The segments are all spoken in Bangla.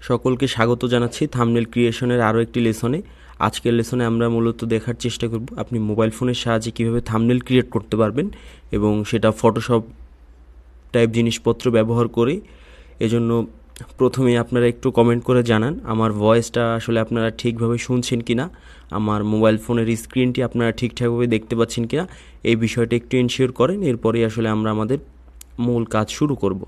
সকলকে স্বাগত জানাচ্ছি থাম্বনেল ক্রিয়েশনের আরও একটি লেসনে। আজকের লেসনে আমরা মূলত দেখার চেষ্টা করব আপনি মোবাইল ফোনের সাহায্যে কীভাবে থাম্বনেল ক্রিয়েট করতে পারবেন এবং সেটা ফটোশপ টাইপ জিনিসপত্র ব্যবহার করে। এজন্য প্রথমেই আপনারা একটু কমেন্ট করে জানান আমার ভয়েসটা আসলে আপনারা ঠিকভাবে শুনছেন কি না, আমার মোবাইল ফোনের স্ক্রিনটি আপনারা ঠিকঠাকভাবে দেখতে পাচ্ছেন কি না, এই বিষয়টা একটু এনশিওর করেন। এরপরেই আসলে আমরা আমাদের মূল কাজ শুরু করব।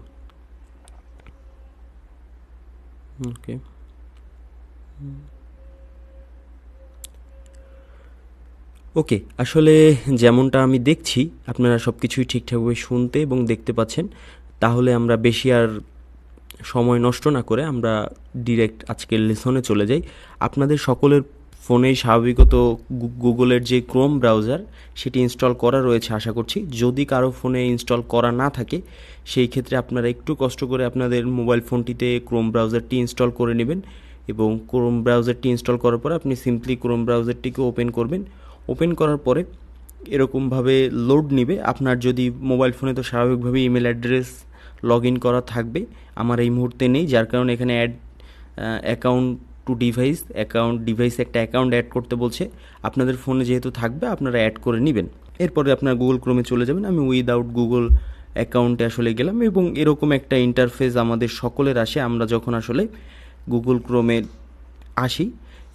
ওকে, আসলে যেমনটা আমি দেখছি আপনারা সব কিছুই ঠিকঠাকভাবে শুনতে এবং দেখতে পাচ্ছেন। তাহলে আমরা বেশি আর সময় নষ্ট না করে আমরা ডিরেক্ট আজকের লেসনে চলে যাই। আপনাদের সকলের ফোনেই স্বাভাবিকত গুগলের যে ক্রোম ব্রাউজার সেটি ইনস্টল করা রয়েছে আশা করছি। যদি কারো ফোনে ইনস্টল করা না থাকে সেই ক্ষেত্রে আপনারা একটু কষ্ট করে আপনাদের মোবাইল ফোনটিতে ক্রোম ব্রাউজারটি ইনস্টল করে নেবেন এবং ক্রোম ব্রাউজারটি ইনস্টল করার পর আপনি সিম্পলি ক্রোম ব্রাউজারটিকে ওপেন করবেন। ওপেন করার পরে এরকমভাবে লোড নেবে। আপনার যদি মোবাইল ফোনে তো স্বাভাবিকভাবে ইমেল অ্যাড্রেস লগ ইন করা থাকবে, আমার এই মুহূর্তে নেই, যার কারণে এখানে অ্যাড অ্যাকাউন্ট টু ডিভাইসে একটা অ্যাকাউন্ট অ্যাড করতে বলছে। আপনাদের ফোনে যেহেতু থাকবে আপনারা অ্যাড করে নেবেন। এরপরে আপনার গুগল ক্রোমে চলে যাবেন। আমি উইদাউট গুগল অ্যাকাউন্টে আসলে গেলাম এবং এরকম একটা ইন্টারফেস আমাদের সকলের আসে আমরা যখন আসলে গুগল ক্রোমে আসি।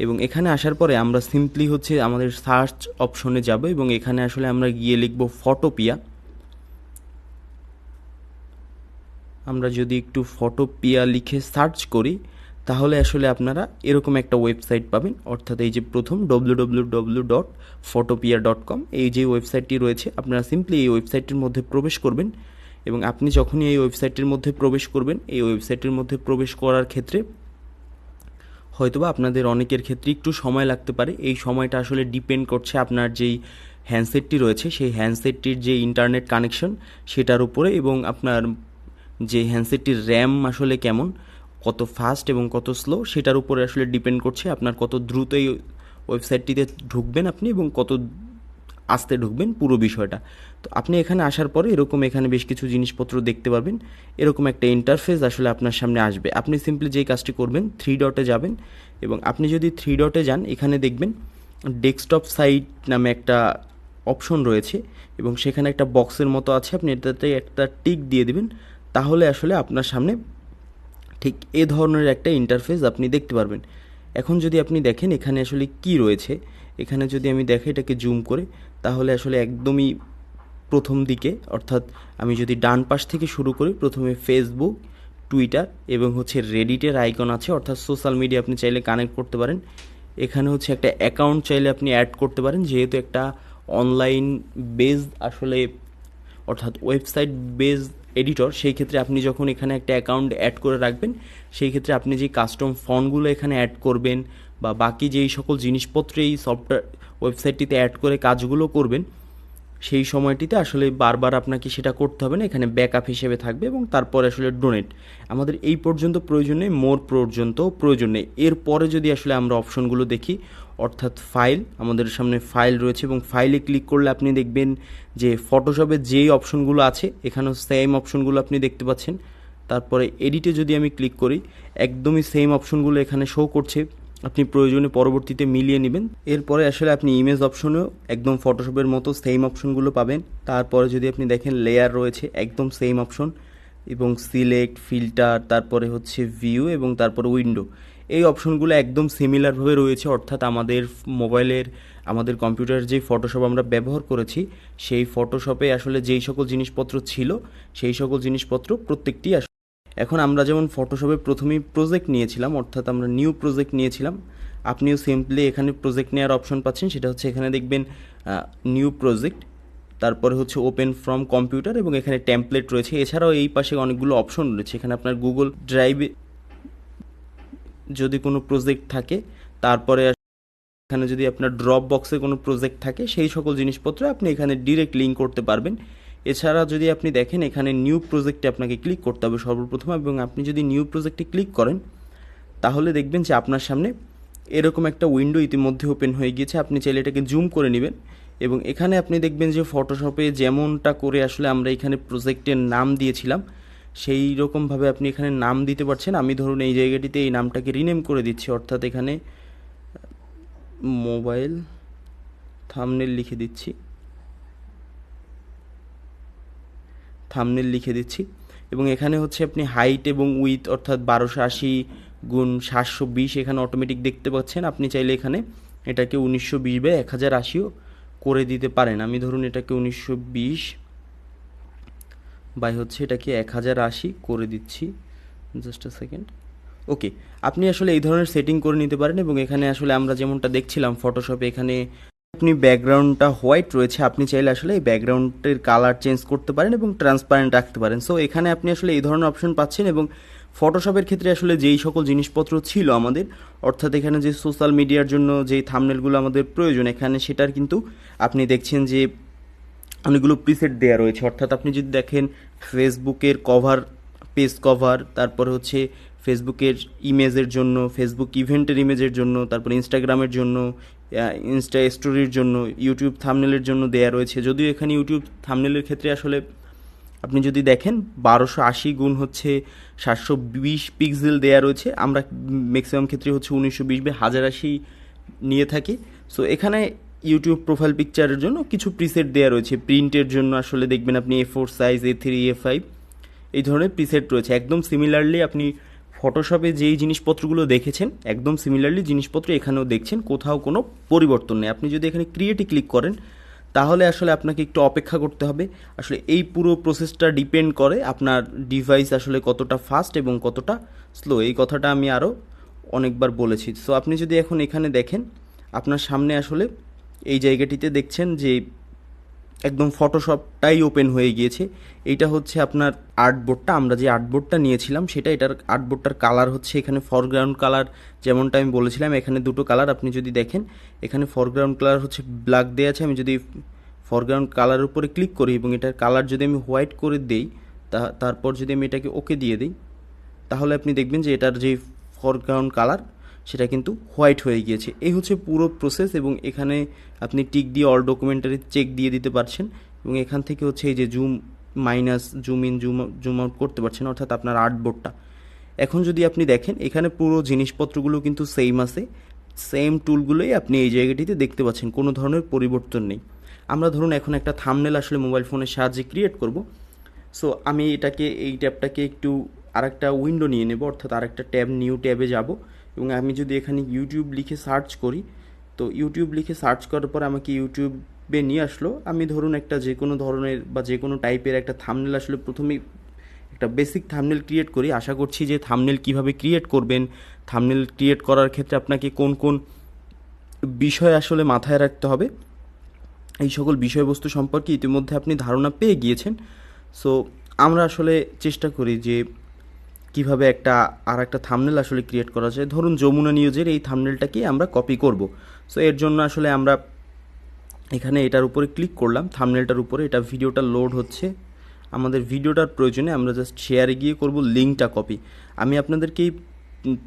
এবং এখানে আসার পরে আমরা সিম্পলি হচ্ছে আমাদের সার্চ অপশনে যাব এবং এখানে আসলে আমরা গিয়ে লিখব ফটোপিয়া। আমরা যদি একটু ফটোপিয়া লিখে সার্চ করি তাহলে আসলে আপনারা এরকম একটা ওয়েবসাইট পাবেন, অর্থাৎ এই যে প্রথম www.photopia.com এই যে ওয়েবসাইটটি রয়েছে, আপনারা সিম্পলি এই ওয়েবসাইটটির মধ্যে প্রবেশ করবেন। এবং আপনি যখনই এই ওয়েবসাইটটির মধ্যে প্রবেশ করবেন, এই ওয়েবসাইটের মধ্যে প্রবেশ করার ক্ষেত্রে হয়তোবা আপনাদের অনেকের ক্ষেত্রে একটু সময় লাগতে পারে। এই সময়টা আসলে ডিপেন্ড করছে আপনার যেই হ্যান্ডসেটটি রয়েছে সেই হ্যান্ডসেটটির যে ইন্টারনেট কানেকশন সেটার উপরে, এবং আপনার যে হ্যান্ডসেটটির র্যাম আসলে কেমন, কত ফাস্ট এবং কত স্লো সেটার উপরে আসলে ডিপেন্ড করছে আপনার কত দ্রুত এই ওয়েবসাইটটিতে ঢুকবেন আপনি এবং কত আস্তে ঢুকবেন পুরো বিষয়টা। তো আপনি এখানে আসার পরে এরকম এখানে বেশ কিছু জিনিসপত্র দেখতে পারবেন। এরকম একটা ইন্টারফেস আসলে আপনার সামনে আসবে। আপনি সিম্পলি যেই কাজটি করবেন, 3 ডটে যাবেন এবং আপনি যদি 3 ডটে যান এখানে দেখবেন ডেস্কটপ সাইট নামে একটা অপশন রয়েছে এবং সেখানে একটা বক্সের মতো আছে, আপনি এটাতে একটা টিক দিয়ে দেবেন। তাহলে আসলে আপনার সামনে ঠিক এ ধরনের একটা ইন্টারফেস আপনি দেখতে পারবেন। এখন যদি আপনি দেখেন এখানে আসলে কি রয়েছে, এখানে যদি আমি দেখি এটাকে জুম করে, তাহলে আসলে একদমই প্রথম দিকে, অর্থাৎ আমি যদি ডান পাশ থেকে শুরু করি, প্রথমে ফেসবুক, টুইটার এবং হচ্ছে রেডিটের আইকন আছে, অর্থাৎ সোশ্যাল মিডিয়া আপনি চাইলে কানেক্ট করতে পারেন। এখানে হচ্ছে একটা অ্যাকাউন্ট চাইলে আপনি অ্যাড করতে পারেন, যেহেতু একটা অনলাইন বেস আসলে অর্থাৎ ওয়েবসাইট বেস এডিটর, সেই ক্ষেত্রে আপনি যখন এখানে একটা অ্যাকাউন্ট অ্যাড করে রাখবেন সেই ক্ষেত্রে আপনি যে কাস্টম ফন্টগুলো এখানে অ্যাড করবেন বা বাকি যেই সকল জিনিসপত্র এই সফটওয়্যার ওয়েবসাইটটিতে অ্যাড করে কাজগুলো করবেন সেই সময়টিতে আসলে বারবার আপনাকে সেটা করতে হবে না, এখানে ব্যাকআপ হিসেবে থাকবে এবং তারপর আসলে ডোনেট। আমাদের এই পর্যন্ত প্রয়োজন নেই, মোর পর্যন্ত প্রয়োজন নেই। এরপরে যদি আসলে আমরা অপশনগুলো দেখি, অর্থাৎ ফাইল, আমাদের সামনে ফাইল রয়েছে এবং ফাইলে ক্লিক করলে আপনি দেখবেন যে ফটোশপের যেই অপশনগুলো আছে এখানেও সেম অপশনগুলো আপনি দেখতে পাচ্ছেন। তারপরে এডিটে যদি আমি ক্লিক করি একদমই সেম অপশনগুলো এখানে শো করছে, আপনি প্রয়োজনে পরবর্তীতে মিলিয়ে নেবেন। এরপরে আসলে আপনি ইমেজ অপশনেও একদম ফটোশপের মতো সেম অপশনগুলো পাবেন। তারপরে যদি আপনি দেখেন লেয়ার রয়েছে একদম সেম অপশন, এবং সিলেক্ট, ফিল্টার, তারপরে হচ্ছে ভিউ এবং তারপরে উইন্ডো, এই অপশনগুলো একদম সিমিলারভাবে রয়েছে। অর্থাৎ আমাদের মোবাইলের, আমাদের কম্পিউটারের যে ফটোশপ আমরা ব্যবহার করেছি সেই ফটোশপে আসলে যেই সকল জিনিসপত্র ছিল সেই সকল জিনিসপত্র প্রত্যেকটি এখন আমরা যেমন ফটোশপে প্রথমেই প্রজেক্ট নিয়েছিলাম, অর্থাৎ আমরা নিউ প্রজেক্ট নিয়েছিলাম, আপনিও সিম্পলি এখানে প্রজেক্ট নেওয়ার অপশন পাচ্ছেন। সেটা হচ্ছে এখানে দেখবেন নিউ প্রজেক্ট, তারপরে হচ্ছে ওপেন ফ্রম কম্পিউটার এবং এখানে টেমপ্লেট রয়েছে। এছাড়াও এই পাশে অনেকগুলো অপশন রয়েছে। এখানে আপনার গুগল ড্রাইভে যদি কোনো প্রজেক্ট থাকে, তারপরে এখানে যদি আপনার ড্রপ বক্সে কোনো প্রজেক্ট থাকে, সেই সকল জিনিসপত্র আপনি এখানে ডিরেক্ট লিঙ্ক করতে পারবেন। এছাড়া যদি আপনি দেখেন এখানে নিউ প্রজেক্টে আপনাকে ক্লিক করতে হবে সর্বপ্রথম, এবং আপনি যদি নিউ প্রজেক্টে ক্লিক করেন তাহলে দেখবেন যে আপনার সামনে এরকম একটা উইন্ডো ইতিমধ্যে ওপেন হয়ে গিয়েছে। আপনি চাইলে এটাকে জুম করে নেবেন এবং এখানে আপনি দেখবেন যে ফটোশপে যেমনটা করে আসলে আমরা এখানে প্রজেক্টের নাম দিয়েছিলাম সেই রকমভাবে আপনি এখানে নাম দিতে পারছেন। আমি ধরুন এই জায়গাটিতে এই নামটাকে রিনেম করে দিচ্ছি, অর্থাৎ এখানে মোবাইল থাম্বনেল লিখে দিচ্ছি, এবং এখানে হচ্ছে আপনি হাইট এবং উইথ অর্থাৎ 1280 × 720 এখানে অটোমেটিক দেখতে পাচ্ছেন। আপনি চাইলে এখানে এটাকে 1920/1080ও করে দিতে পারেন। আমি ধরুন এটাকে 1920 বাই হচ্ছে এটাকে 1080 করে দিচ্ছি, জাস্ট আ সেকেন্ড। ওকে, আপনি আসলে এই ধরনের সেটিং করে নিতে পারেন। এবং এখানে আসলে আমরা যেমনটা দেখছিলাম ফটোশপে, এখানে আপনি ব্যাকগ্রাউন্ডটা হোয়াইট রয়েছে, আপনি চাইলে আসলে এই ব্যাকগ্রাউন্ডের কালার চেঞ্জ করতে পারেন এবং ট্রান্সপারেন্ট রাখতে পারেন। সো এখানে আপনি আসলে এই ধরনের অপশন পাচ্ছেন। এবং ফটোশপের ক্ষেত্রে আসলে যেই সকল জিনিসপত্র ছিল আমাদের, অর্থাৎ এখানে যে সোশ্যাল মিডিয়ার জন্য যেই থাম্বনেলগুলো আমাদের প্রয়োজন, এখানে সেটার কিন্তু আপনি দেখছেন যে অনেকগুলো প্রিসেট দেওয়া রয়েছে। অর্থাৎ আপনি যদি দেখেন ফেসবুকের কভার, পেজ কভার, তারপরে হচ্ছে ফেসবুকের ইমেজের জন্য, ফেসবুক ইভেন্টের ইমেজের জন্য, তারপরে ইনস্টাগ্রামের জন্য, ইনস্টা স্টোরির জন্য, ইউটিউব থাম্বনেলের জন্য দেয়া রয়েছে। যদিও এখানে ইউটিউব থাম্বনেলের ক্ষেত্রে আসলে আপনি যদি দেখেন 1280 × 720 পিক্সেল দেয়া রয়েছে, আমরা ম্যাক্সিমাম ক্ষেত্রে হচ্ছে 1920/1080 নিয়ে থাকি। সো এখানে ইউটিউব প্রোফাইল পিকচারের জন্য কিছু প্রিসেট দেওয়া রয়েছে। প্রিন্টের জন্য আসলে দেখবেন আপনি A4 সাইজ, A3, A5 এই ধরনের প্রিসেট রয়েছে। একদম সিমিলারলি আপনি ফটোশপে যেই জিনিসপত্রগুলো দেখেছেন, একদম সিমিলারলি জিনিসপত্র এখানেও দেখছেন, কোথাও কোনো পরিবর্তন নেই। আপনি যদি এখানে ক্রিয়েটে ক্লিক করেন তাহলে আসলে আপনাকে একটু অপেক্ষা করতে হবে। আসলে এই পুরো প্রসেসটা ডিপেন্ড করে আপনার ডিভাইস আসলে কতটা ফাস্ট এবং কতটা স্লো। এই কথাটা আমি আরও অনেকবার বলেছি। সো আপনি যদি এখন এখানে দেখেন, আপনার সামনে আসলে এই জায়গাটিতে দেখছেন যে একদম ফটোশপটাই ওপেন হয়ে গিয়েছে। এইটা হচ্ছে আপনার আর্টবোর্ডটা, আমরা যে আর্টবোর্ডটা নিয়েছিলাম সেটা। এটার আর্টবোর্ডটার কালার হচ্ছে এখানে ফরগ্রাউন্ড কালার, যেমনটা আমি বলেছিলাম এখানে দুটো কালার। আপনি যদি দেখেন এখানে ফরগ্রাউন্ড কালার হচ্ছে ব্ল্যাক দেওয়া আছে। আমি যদি ফরগ্রাউন্ড কালারের উপরে ক্লিক করি এবং এটার কালার যদি আমি হোয়াইট করে দেই, তারপর যদি আমি এটাকে ওকে দিয়ে দিই, তাহলে আপনি দেখবেন যে এটার যে ফরগ্রাউন্ড কালার সেটা কিন্তু হোয়াইট হয়ে গিয়েছে। এই হচ্ছে পুরো প্রসেস। এবং এখানে আপনি টিক দিয়ে অল ডকুমেন্টারি চেক দিয়ে দিতে পারছেন। এবং এখান থেকে হচ্ছে এই যে zoom minus, zoom in, zoom out করতে পারছেন, অর্থাৎ আপনার আর্টবোর্ডটা। এখন যদি আপনি দেখেন এখানে পুরো জিনিসপত্রগুলো কিন্তু সেম আছে, সেম টুলগুলোই আপনি এই জায়গাটিতে দেখতে পাচ্ছেন, কোনো ধরনের পরিবর্তন নেই। আমরা ধরুন এখন একটা থাম্বনেল আসলে মোবাইল ফোনের সাহায্যে ক্রিয়েট করব। সো আমি এটাকে, এই ট্যাবটাকে একটু আরেকটা উইন্ডো নিয়ে নেব, অর্থাৎ আরেকটা ট্যাব, নিউ ট্যাবে যাব। এবং আমি যদি এখানে ইউটিউব লিখে সার্চ করি, তো ইউটিউব লিখে সার্চ করার পর আমাকে ইউটিউবে নিয়ে আসলো। আমি ধরুন একটা যে কোনো ধরনের বা যে কোনো টাইপের একটা থাম্বনেল আসলে প্রথমেই একটা বেসিক থাম্বনেল ক্রিয়েট করি। আশা করছি যে থাম্বনেল কিভাবে ক্রিয়েট করবেন, থাম্বনেল ক্রিয়েট করার ক্ষেত্রে আপনাকে কোন কোন বিষয় আসলে মাথায় রাখতে হবে, এই সকল বিষয়বস্তু সম্পর্কে ইতিমধ্যে আপনি ধারণা পেয়ে গিয়েছেন। সো আমরা আসলে চেষ্টা করি যে কিভাবে একটা থাম্বনেল আসলে ক্রিয়েট করা যায়। ধরুন যমুনা নিউজের এই থাম্বনেলটাকে আমরা কপি করব। সো এর জন্য আসলে আমরা এখানে এটার উপরে ক্লিক করলাম, থাম্বনেলটার উপরে। এটা ভিডিওটা লোড হচ্ছে, আমাদের ভিডিওটার প্রয়োজনে আমরা জাস্ট শেয়ারে গিয়ে করব লিঙ্কটা কপি। আমি আপনাদেরকে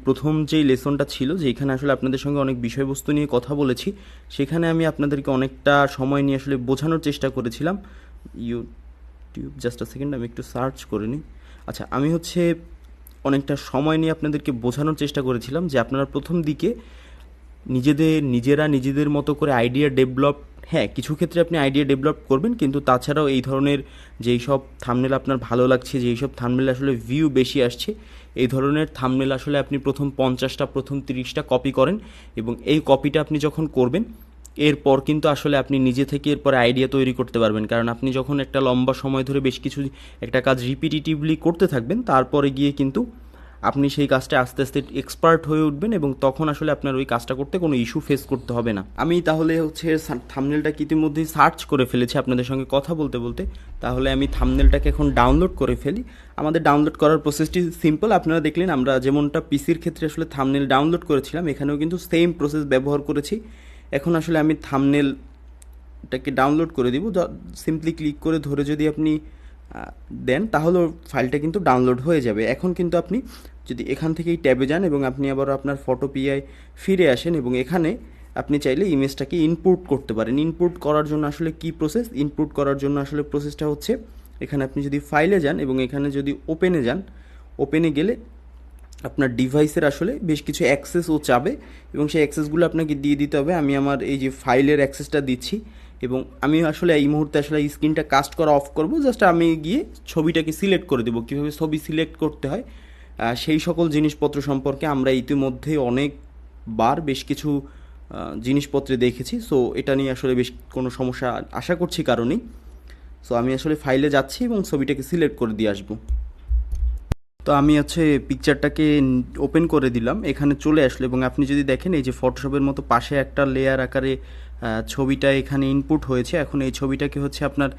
প্রথম যেই লেসনটা ছিল, যে এখানে আসলে আপনাদের সঙ্গে অনেক বিষয়বস্তু নিয়ে কথা বলেছি, সেখানে আমি আপনাদেরকে অনেকটা সময় নিয়ে আসলে বোঝানোর চেষ্টা করেছিলাম। ইউটিউব, জাস্ট আ সেকেন্ড, আমি একটু সার্চ করে নিই। আচ্ছা, আমি হচ্ছে অনেকটা সময় নিয়ে আপনাদেরকে বোঝানোর চেষ্টা করেছিলাম যে আপনারা প্রথম দিকে নিজেদের মতো করে আইডিয়া ডেভেলপ, হ্যাঁ কিছু ক্ষেত্রে আপনি আইডিয়া ডেভেলপ করবেন, কিন্তু তাছাড়াও এই ধরনের যেই সব থাম্বনেল আপনার ভালো লাগছে, যেই সব থাম্বনেল আসলে ভিউ বেশি আসছে, এই ধরনের থাম্বনেল আসলে আপনি প্রথম 50টা, প্রথম 30টা কপি করেন। এবং এই কপিটা আপনি যখন করবেন, এরপর কিন্তু আসলে আপনি নিজে থেকে এরপরে আইডিয়া তৈরি করতে পারবেন। কারণ আপনি যখন একটা লম্বা সময় ধরে বেশ কিছু একটা কাজ রিপিটিটিভলি করতে থাকবেন, তারপরে গিয়ে কিন্তু আপনি সেই কাজটা আস্তে আস্তে এক্সপার্ট হয়ে উঠবেন, এবং তখন আসলে আপনার ওই কাজটা করতে কোনো ইস্যু ফেস করতে হবে না। আমি তাহলে হচ্ছে থাম্বনেলটাকে ইতিমধ্যেই সার্চ করে ফেলেছি আপনাদের সঙ্গে কথা বলতে বলতে। তাহলে আমি থাম্বনেলটাকে এখন ডাউনলোড করে ফেলি। আমাদের ডাউনলোড করার প্রসেসটি সিম্পল। আপনারা দেখলেন আমরা যেমনটা পিসির ক্ষেত্রে আসলে থাম্বনেল ডাউনলোড করেছিলাম, এখানেও কিন্তু সেম প্রসেস ব্যবহার করেছি। এখন আসলে আমি থাম্বনেলটাকে ডাউনলোড করে দিব। সিম্পলি ক্লিক করে ধরে যদি আপনি দেন, তাহলে ফাইলটা কিন্তু ডাউনলোড হয়ে যাবে। এখন কিন্তু আপনি যদি এখান থেকেই ট্যাবে যান এবং আপনি আবার আপনার ফটো পিআই ফিরে আসেন, এবং এখানে আপনি চাইলে ইমেজটাকে ইনপুট করতে পারেন। ইনপুট করার জন্য আসলে কি প্রসেস? ইনপুট করার জন্য আসলে প্রসেসটা হচ্ছে এখানে আপনি যদি ফাইলে যান এবং এখানে যদি ওপেনে যান, ওপেনে গেলে আপনার ডিভাইসের আসলে বেশ কিছু অ্যাক্সেস ও চাবে এবং সেই অ্যাক্সেসগুলো আপনাকে দিয়ে দিতে হবে। আমি আমার এই যে ফাইলের অ্যাক্সেসটা দিচ্ছি এবং আমি আসলে এই মুহূর্তে আসলে এই স্ক্রিনটা কাস্ট করা অফ করব। জাস্ট আমি গিয়ে ছবিটাকে সিলেক্ট করে দেবো। কীভাবে ছবি সিলেক্ট করতে হয় সেই সকল জিনিসপত্র সম্পর্কে আমরা ইতিমধ্যে অনেকবার বেশ কিছু জিনিসপত্রে দেখেছি। সো এটা নিয়ে আসলে বেশ কোনো সমস্যা আশা করছি কারণেই। সো আমি আসলে ফাইলে যাচ্ছি এবং ছবিটাকে সিলেক্ট করে দিয়ে আসবো। তো আমি হচ্ছে পিকচারটাকে ওপেন করে দিলাম, এখানে চলে আসলো এবং আপনি যদি দেখেন এই যে ফটোশপের মতো পাশে একটা লেয়ার আকারে ছবিটা এখানে ইনপুট হয়েছে। এখন এই ছবিটাকে হচ্ছে আপনার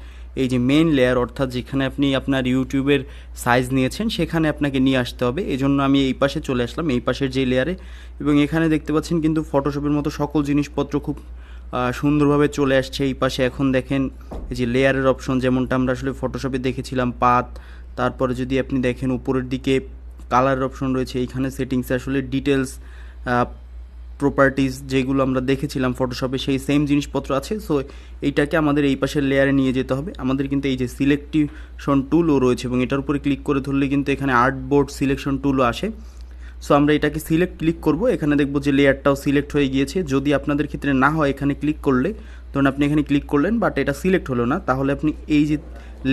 এই যে মেইন লেয়ার, অর্থাৎ যেখানে আপনি আপনার ইউটিউবের সাইজ নিয়েছেন সেখানে আপনাকে নিয়ে আসতে হবে। এই জন্য আমি এই পাশে চলে আসলাম, এই পাশের যে লেয়ারে, এবং এখানে দেখতে পাচ্ছেন কিন্তু ফটোশপের মতো সকল জিনিসপত্র খুব সুন্দরভাবে চলে আসছে এই পাশে। এখন দেখেন এই যে লেয়ারের অপশন, যেমনটা আমরা আসলে ফটোশপে দেখেছিলাম পাথ, তারপরে যদি আপনি দেখেন উপরের দিকে কালারের অপশন রয়েছে, এইখানে সেটিংসে আসলে ডিটেলস প্রপার্টিজ যেগুলো আমরা দেখেছিলাম ফটোশপে সেই সেম জিনিসপত্র আছে। সো এইটাকে আমাদের এই পাশের লেয়ারে নিয়ে যেতে হবে। আমাদের কিন্তু এই যে সিলেকশন টুলও রয়েছে এবং এটার উপরে ক্লিক করে ধরলে কিন্তু এখানে আর্টবোর্ড সিলেকশন টুলও আসে। সো আমরা এটাকে ক্লিক করব, এখানে দেখব যে লেয়ারটাও সিলেক্ট হয়ে গিয়েছে। যদি আপনাদের ক্ষেত্রে না হয় এখানে ক্লিক করলে, ধরুন আপনি এখানে ক্লিক করলেন বাট এটা সিলেক্ট হলো না, তাহলে আপনি এই যে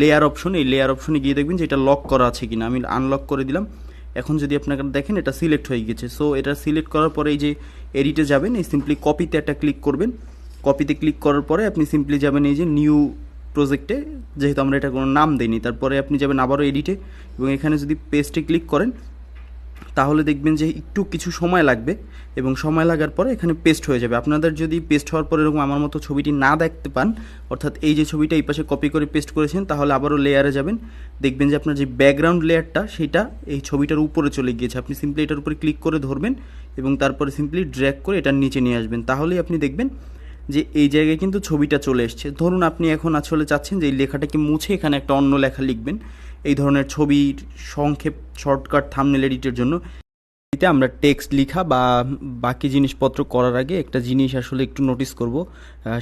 লেয়ার অপশন, এই লেয়ার অপশনে গিয়ে দেখবেন যে এটা লক করা আছে কিনা। আমি আনলক করে দিলাম। এখন যদি আপনারা দেখেন এটা সিলেক্ট হয়ে গেছে। সো এটা সিলেক্ট করার পরে এই যে এডিটে যাবেন, এই সিম্পলি কপিতে একটা ক্লিক করবেন। কপিতে ক্লিক করার পরে আপনি সিম্পলি যাবেন এই যে নিউ প্রজেক্টে, যেহেতু আমরা এটা কোনো নাম দেইনি। তারপরে আপনি যাবেন আবারও এডিটে এবং এখানে যদি পেস্টে ক্লিক করেন তাহলে দেখবেন যে একটু কিছু সময় লাগবে এবং সময় লাগার পরে এখানে পেস্ট হয়ে যাবে। আপনাদের যদি পেস্ট হওয়ার পরে এরকম আমার মতো ছবিটি না দেখতে পান, অর্থাৎ এই যে ছবিটা এই পাশে কপি করে পেস্ট করেছেন, তাহলে আবারও লেয়ারে যাবেন, দেখবেন যে আপনার যে ব্যাকগ্রাউন্ড লেয়ারটা সেটা এই ছবিটার উপরে চলে গিয়েছে। আপনি সিম্পলি এটার উপরে ক্লিক করে ধরবেন এবং তারপরে সিম্পলি ড্র্যাগ করে এটার নিচে নিয়ে আসবেন। তাহলেই আপনি দেখবেন যে এই জায়গায় কিন্তু ছবিটা চলে এসছে। ধরুন আপনি এখন আসলে চাচ্ছেন যে এই লেখাটাকে মুছে এখানে একটা অন্য লেখা লিখবেন, এই ধরনের ছবির সংক্ষেপ শর্টকাট থাম্বনেল এডিটের জন্য এতে আমরা টেক্সট লেখা বা বাকি জিনিসপত্র করার আগে একটা জিনিস আসলে একটু নোটিস করব।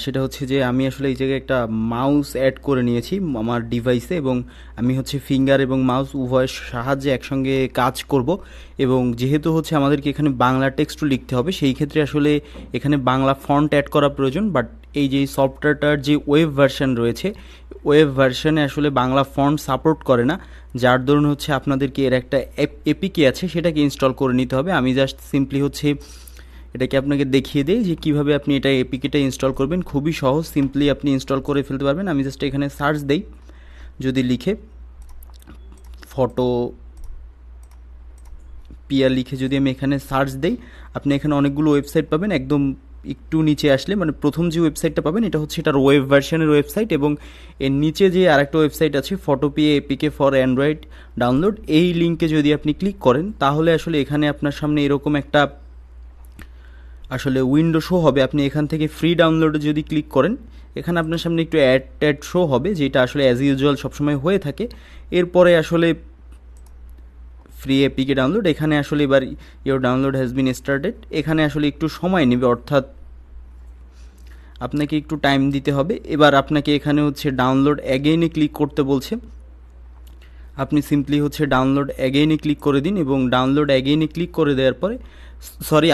সেটা হচ্ছে যে আমি আসলে এই জায়গায় একটা মাউস অ্যাড করে নিয়েছি আমার ডিভাইসে এবং আমি হচ্ছে ফিঙ্গার এবং মাউস উভয়ের সাহায্যে একসঙ্গে কাজ করব। এবং যেহেতু হচ্ছে আমাদেরকে এখানে বাংলা টেক্সটও লিখতে হবে, সেই ক্ষেত্রে আসলে এখানে বাংলা ফন্ট অ্যাড করা প্রয়োজন। বাট এই যে সফটওয়্যারটার যে ওয়েব ভার্সন রয়েছে, ওয়েব ভার্সনে আসলে বাংলা ফন্ট সাপোর্ট করে না, যার দরুন হচ্ছে আপনাদেরকে এর একটা এপিকে আছে সেটাকে ইনস্টল করে নিতে হবে। আমি জাস্ট সিম্পলি হচ্ছে এটাকে আপনাকে দেখিয়ে দিই যে কীভাবে আপনি এটা এপিকেটা ইনস্টল করবেন। খুবই সহজ, সিম্পলি আপনি ইনস্টল করে ফেলতে পারবেন। আমি জাস্ট এখানে সার্চ দেই, যদি লিখে ফটো পিয়া লিখে যদি আমি এখানে সার্চ দেই, আপনি এখানে অনেকগুলো ওয়েবসাইট পাবেন। একদম একটু নিচে আসলে মানে প্রথম যে ওয়েবসাইটটা পাবেন এটা হচ্ছে এটার ওয়েব ভার্সনের ওয়েবসাইট, এবং এর নিচে যে আরেকটা ওয়েবসাইট আছে Photopea APK for Android download, এই লিঙ্কে যদি আপনি ক্লিক করেন তাহলে আসলে এখানে আপনার সামনে এরকম একটা আসলে উইন্ডো শো হবে। আপনি এখান থেকে ফ্রি ডাউনলোডে যদি ক্লিক করেন এখানে আপনার সামনে একটু অ্যাড শো হবে, যেটা আসলে অ্যাজ ইউজুয়াল সবসময় হয়ে থাকে। এরপরে আসলে ফ্রি এপিকে ডাউনলোড, এখানে আসলে এবার your download has been started, এখানে আসলে একটু সময় নেবে, অর্থাৎ আপনাকে একটু টাইম দিতে হবে। এবার আপনাকে এখানে হচ্ছে ডাউনলোড অ্যাগেইনে ক্লিক করতে বলছে, আপনি সিম্পলি হচ্ছে ডাউনলোড অ্যাগেইনে ক্লিক করে দিন এবং ডাউনলোড অ্যাগেইনে ক্লিক করে দেওয়ার পরে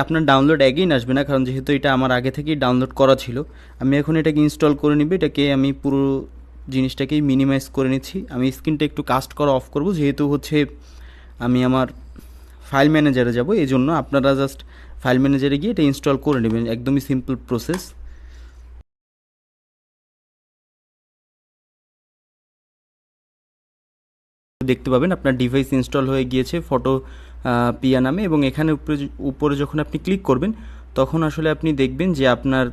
আপনার ডাউনলোড অ্যাগেইন আসবে না, কারণ যেহেতু এটা আমার আগে থেকেই ডাউনলোড করা ছিল। আমি এখন এটাকে ইনস্টল করে নিব, এটাকে আমি পুরো জিনিসটাকেই মিনিমাইজ করে নিচ্ছি। আমি স্ক্রিনটা একটু কাস্ট করা অফ করব, যেহেতু হচ্ছে আমি আমার ফাইল ম্যানেজারে যাব, এই জন্য আপনারা জাস্ট ফাইল ম্যানেজারে গিয়ে এটা ইনস্টল করে নেবেন, একদমই সিম্পল প্রসেস। দেখতে পাবেন আপনার ডিভাইস ইনস্টল হয়ে গিয়েছে ফটো পিয়া নামে, এবং এখানে উপরে যখন আপনি ক্লিক করবেন তখন আসলে আপনি দেখবেন যে আপনার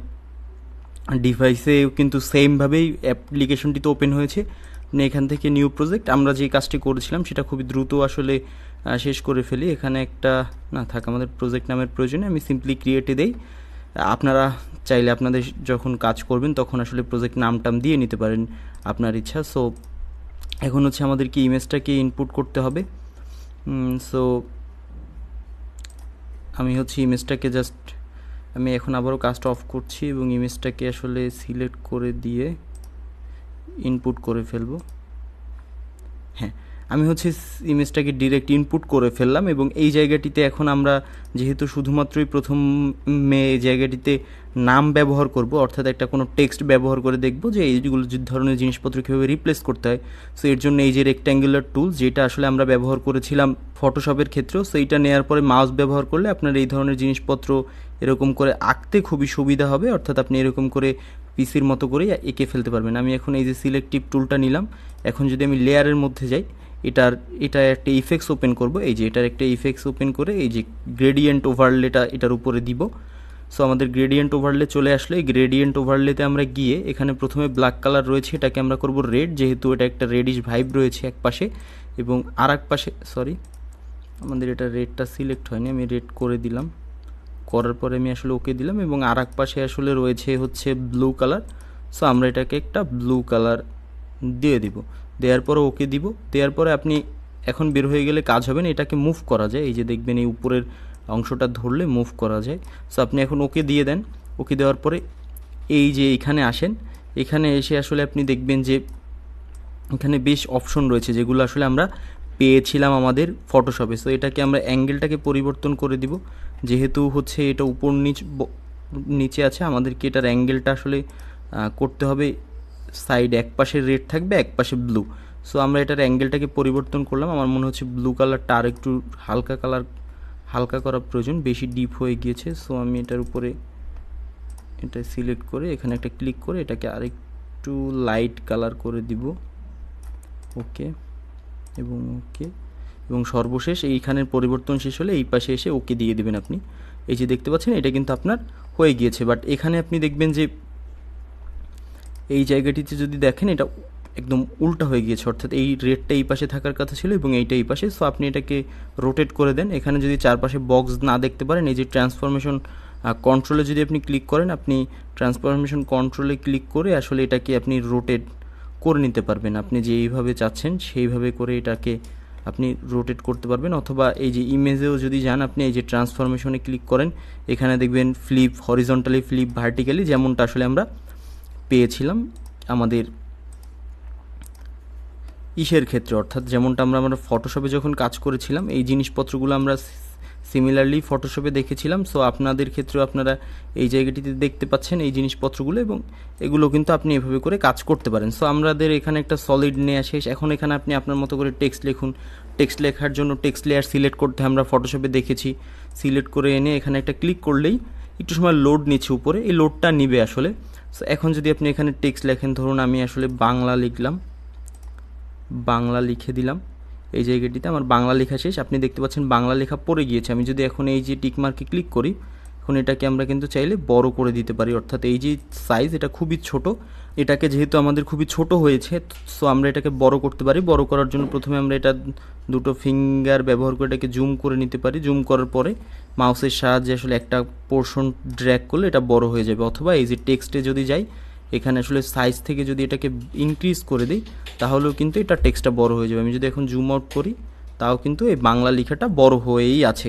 ডিভাইসে কিন্তু সেমভাবেই অ্যাপ্লিকেশনটি তো ওপেন হয়েছে। আপনি এখান থেকে নিউ প্রজেক্ট, আমরা যে কাজটি করেছিলাম সেটা খুবই দ্রুত আসলে শেষ করে ফেলি। এখানে একটা না থাক, আমাদের প্রজেক্ট নামের প্রয়োজনে আমি সিম্পলি ক্রিয়েটে দেই। আপনারা চাইলে আপনাদের যখন কাজ করবেন তখন আসলে প্রজেক্ট নাম দিয়ে নিতে পারেন আপনার ইচ্ছা। সো এখন হচ্ছে আমাদেরকে ইমেজটাকে ইনপুট করতে হবে। সো আমি হচ্ছে ইমেজটাকে জাস্ট আমি এখন আবারও কাজটা অফ করছি এবং ইমেজটাকে আসলে সিলেক্ট করে দিয়ে ইনপুট করে ফেলবো। হ্যাঁ, আমি হচ্ছে ইমেজটাকে ডিরেক্ট ইনপুট করে ফেললাম এবং এই জায়গাটিতে এখন আমরা যেহেতু শুধুমাত্রই প্রথমে এই জায়গাটিতে নাম ব্যবহার করব, অর্থাৎ একটা কোনো টেক্সট ব্যবহার করে দেখব যে এইগুলো যে ধরনের জিনিসপত্র কীভাবে রিপ্লেস করতে হয়। সো এর জন্য এই যে রেক্ট্যাঙ্গুলার টুল যেটা আসলে আমরা ব্যবহার করেছিলাম ফটোশপের ক্ষেত্রেও, সো এইটা নেওয়ার পরে মাউস ব্যবহার করলে আপনার এই ধরনের জিনিসপত্র এরকম করে আঁকতে খুবই সুবিধা হবে, অর্থাৎ আপনি এরকম করে পিসির মতো করেই এঁকে ফেলতে পারবেন। আমি এখন এই যে সিলেক্টিভ টুলটা নিলাম, এখন যদি আমি লেয়ারের মধ্যে যাই, এটা একটা ইফেক্টস ওপেন করব, এই যে এটার একটা ইফেক্টস ওপেন করে এই যে গ্রেডিয়েন্ট ওভারলেটা এটার উপরে দিব। সো আমাদের গ্রেডিয়েন্ট ওভারলে চলে আসলে এই গ্রেডিয়েন্ট ওভারলেতে আমরা গিয়ে এখানে প্রথমে ব্ল্যাক কালার রয়েছে, এটাকে আমরা করব রেড, যেহেতু এটা একটা রেডিশ ভাইব রয়েছে এক পাশে, এবং আর এক পাশে আমাদের এটা রেডটা সিলেক্ট হয়নি, আমি রেড করে দিলাম। করার পরে আমি আসলে ওকে দিলাম এবং আর এক পাশে আসলে রয়েছে হচ্ছে ব্লু কালার। সো আমরা এটাকে একটা ব্লু কালার দিয়ে দিব, দেওয়ার পরে ওকে দিব। দেওয়ার পরে আপনি এখন বের হয়ে গেলে কাজ হবে না, এটাকে মুভ করা যায়, এই যে দেখবেন এই উপরের অংশটা ধরলে মুভ করা যায়। সো আপনি এখন ওকে দিয়ে দেন। ওকে দেওয়ার পরে এই যে এখানে আসেন, এখানে এসে আসলে আপনি দেখবেন যে এখানে বেশ অপশন রয়েছে যেগুলো আসলে আমরা পেয়েছিলাম আমাদের ফটোশপে। সো এটাকে আমরা অ্যাঙ্গেলটাকে পরিবর্তন করে দিব, যেহেতু হচ্ছে এটা উপর নিচে আছে, আমাদেরকে এটার অ্যাঙ্গেলটা আসলে করতে হবে সাইড, এক পাশে রেড থাকবে এক পাশে ব্লু। সো আমরা এটার অ্যাঙ্গেলটাকে পরিবর্তন করলাম, আমার মনে হচ্ছে ব্লু কালারটা আর একটু হালকা করা প্রয়োজন, বেশি ডিপ হয়ে গিয়েছে। সো আমি এটার উপরে এটা সিলেক্ট করে এখানে একটা ক্লিক করে এটাকে আরেকটু লাইট কালার করে দিব, ওকে এবং সর্বশেষ এইখানের পরিবর্তন শেষ হলে এই পাশে এসে ওকে দিয়ে দেবেন আপনি। এই যে দেখতে পাচ্ছেন এটা কিন্তু আপনার হয়ে গিয়েছে, বাট এখানে আপনি দেখবেন যে এই জায়গাটিতে যদি দেখেন এটা একদম উল্টা হয়ে গিয়েছে, অর্থাৎ এই রেডটা এই পাশে থাকার কথা ছিল এবং এইটা এই পাশে। সো আপনি এটাকে রোটেট করে দেন। এখানে যদি চারপাশে বক্স না দেখতে পারেন, এই যে ট্রান্সফরমেশন কন্ট্রোলে যদি আপনি ক্লিক করেন, আপনি ট্রান্সফরমেশন কন্ট্রোলে ক্লিক করে আসলে এটাকে আপনি রোটেট করে নিতে পারবেন। আপনি যেইভাবে চাচ্ছেন সেইভাবে করে এটাকে আপনি রোটেট করতে পারবেন। অথবা এই যে ইমেজেও যদি যান, আপনি এই যে ট্রান্সফরমেশনে ক্লিক করেন, এখানে দেখবেন ফ্লিপ হরিজন্টালি, ফ্লিপ ভার্টিক্যালি, যেমনটা আসলে আমরা পেয়েছিলাম আমাদের ইসের ক্ষেত্রে, অর্থাৎ যেমনটা আমরা ফটোশপে যখন কাজ করেছিলাম এই জিনিসপত্রগুলো আমরা সিমিলারলি ফটোশপে দেখেছিলাম। সো আপনাদের ক্ষেত্রেও আপনারা এই জায়গাটিতে দেখতে পাচ্ছেন এই জিনিসপত্রগুলো, এবং এগুলো কিন্তু আপনি এভাবে করে কাজ করতে পারেন। সো আমাদের এখানে একটা সলিড নেওয়া শেষ। এখন এখানে আপনি আপনার মতো করে টেক্সট লিখুন। টেক্সট লেখার জন্য টেক্সট লেয়ার সিলেক্ট করতে আমরা ফটোশপে দেখেছি। সিলেক্ট করে এনে এখানে একটা ক্লিক করলেই একটু সময় লোড নিচ্ছে উপরে, এই লোডটা নিবে আসলে। সো এখন যদি আপনি এখানে টেক্সট লেখেন, ধরুন আমি আসলে বাংলা লিখলাম, বাংলা লিখে দিলাম, এই জায়গাটিতে আমার বাংলা লেখা শেষ। আপনি দেখতে পাচ্ছেন বাংলা লেখা পড়ে গিয়েছে। আমি যদি এখন এই যে টিকমার্কে ক্লিক করি, এখন এটাকে আমরা কিন্তু চাইলে বড় করে দিতে পারি, অর্থাৎ এই যে সাইজ এটা খুবই ছোট, এটাকে যেহেতু আমাদের খুবই ছোট হয়েছে, সো আমরা এটাকে বড় করতে পারি। বড় করার জন্য প্রথমে আমরা এটা দুটো ফিঙ্গার ব্যবহার করে এটাকে জুম করে নিতে পারি। জুম করার পরে মাউসের সাহায্যে আসলে একটা পোর্শন ড্র্যাগ করলে এটা বড় হয়ে যাবে। অথবা এই যে টেক্সটে যদি যাই, এখানে আসলে সাইজ থেকে যদি এটাকে ইনক্রিজ করে দিই, তাহলেও কিন্তু এটা টেক্সটটা বড় হয়ে যাবে। আমি যদি এখন জুম আউট করি, তাও কিন্তু এই বাংলা লেখাটা বড় হয়েই আছে,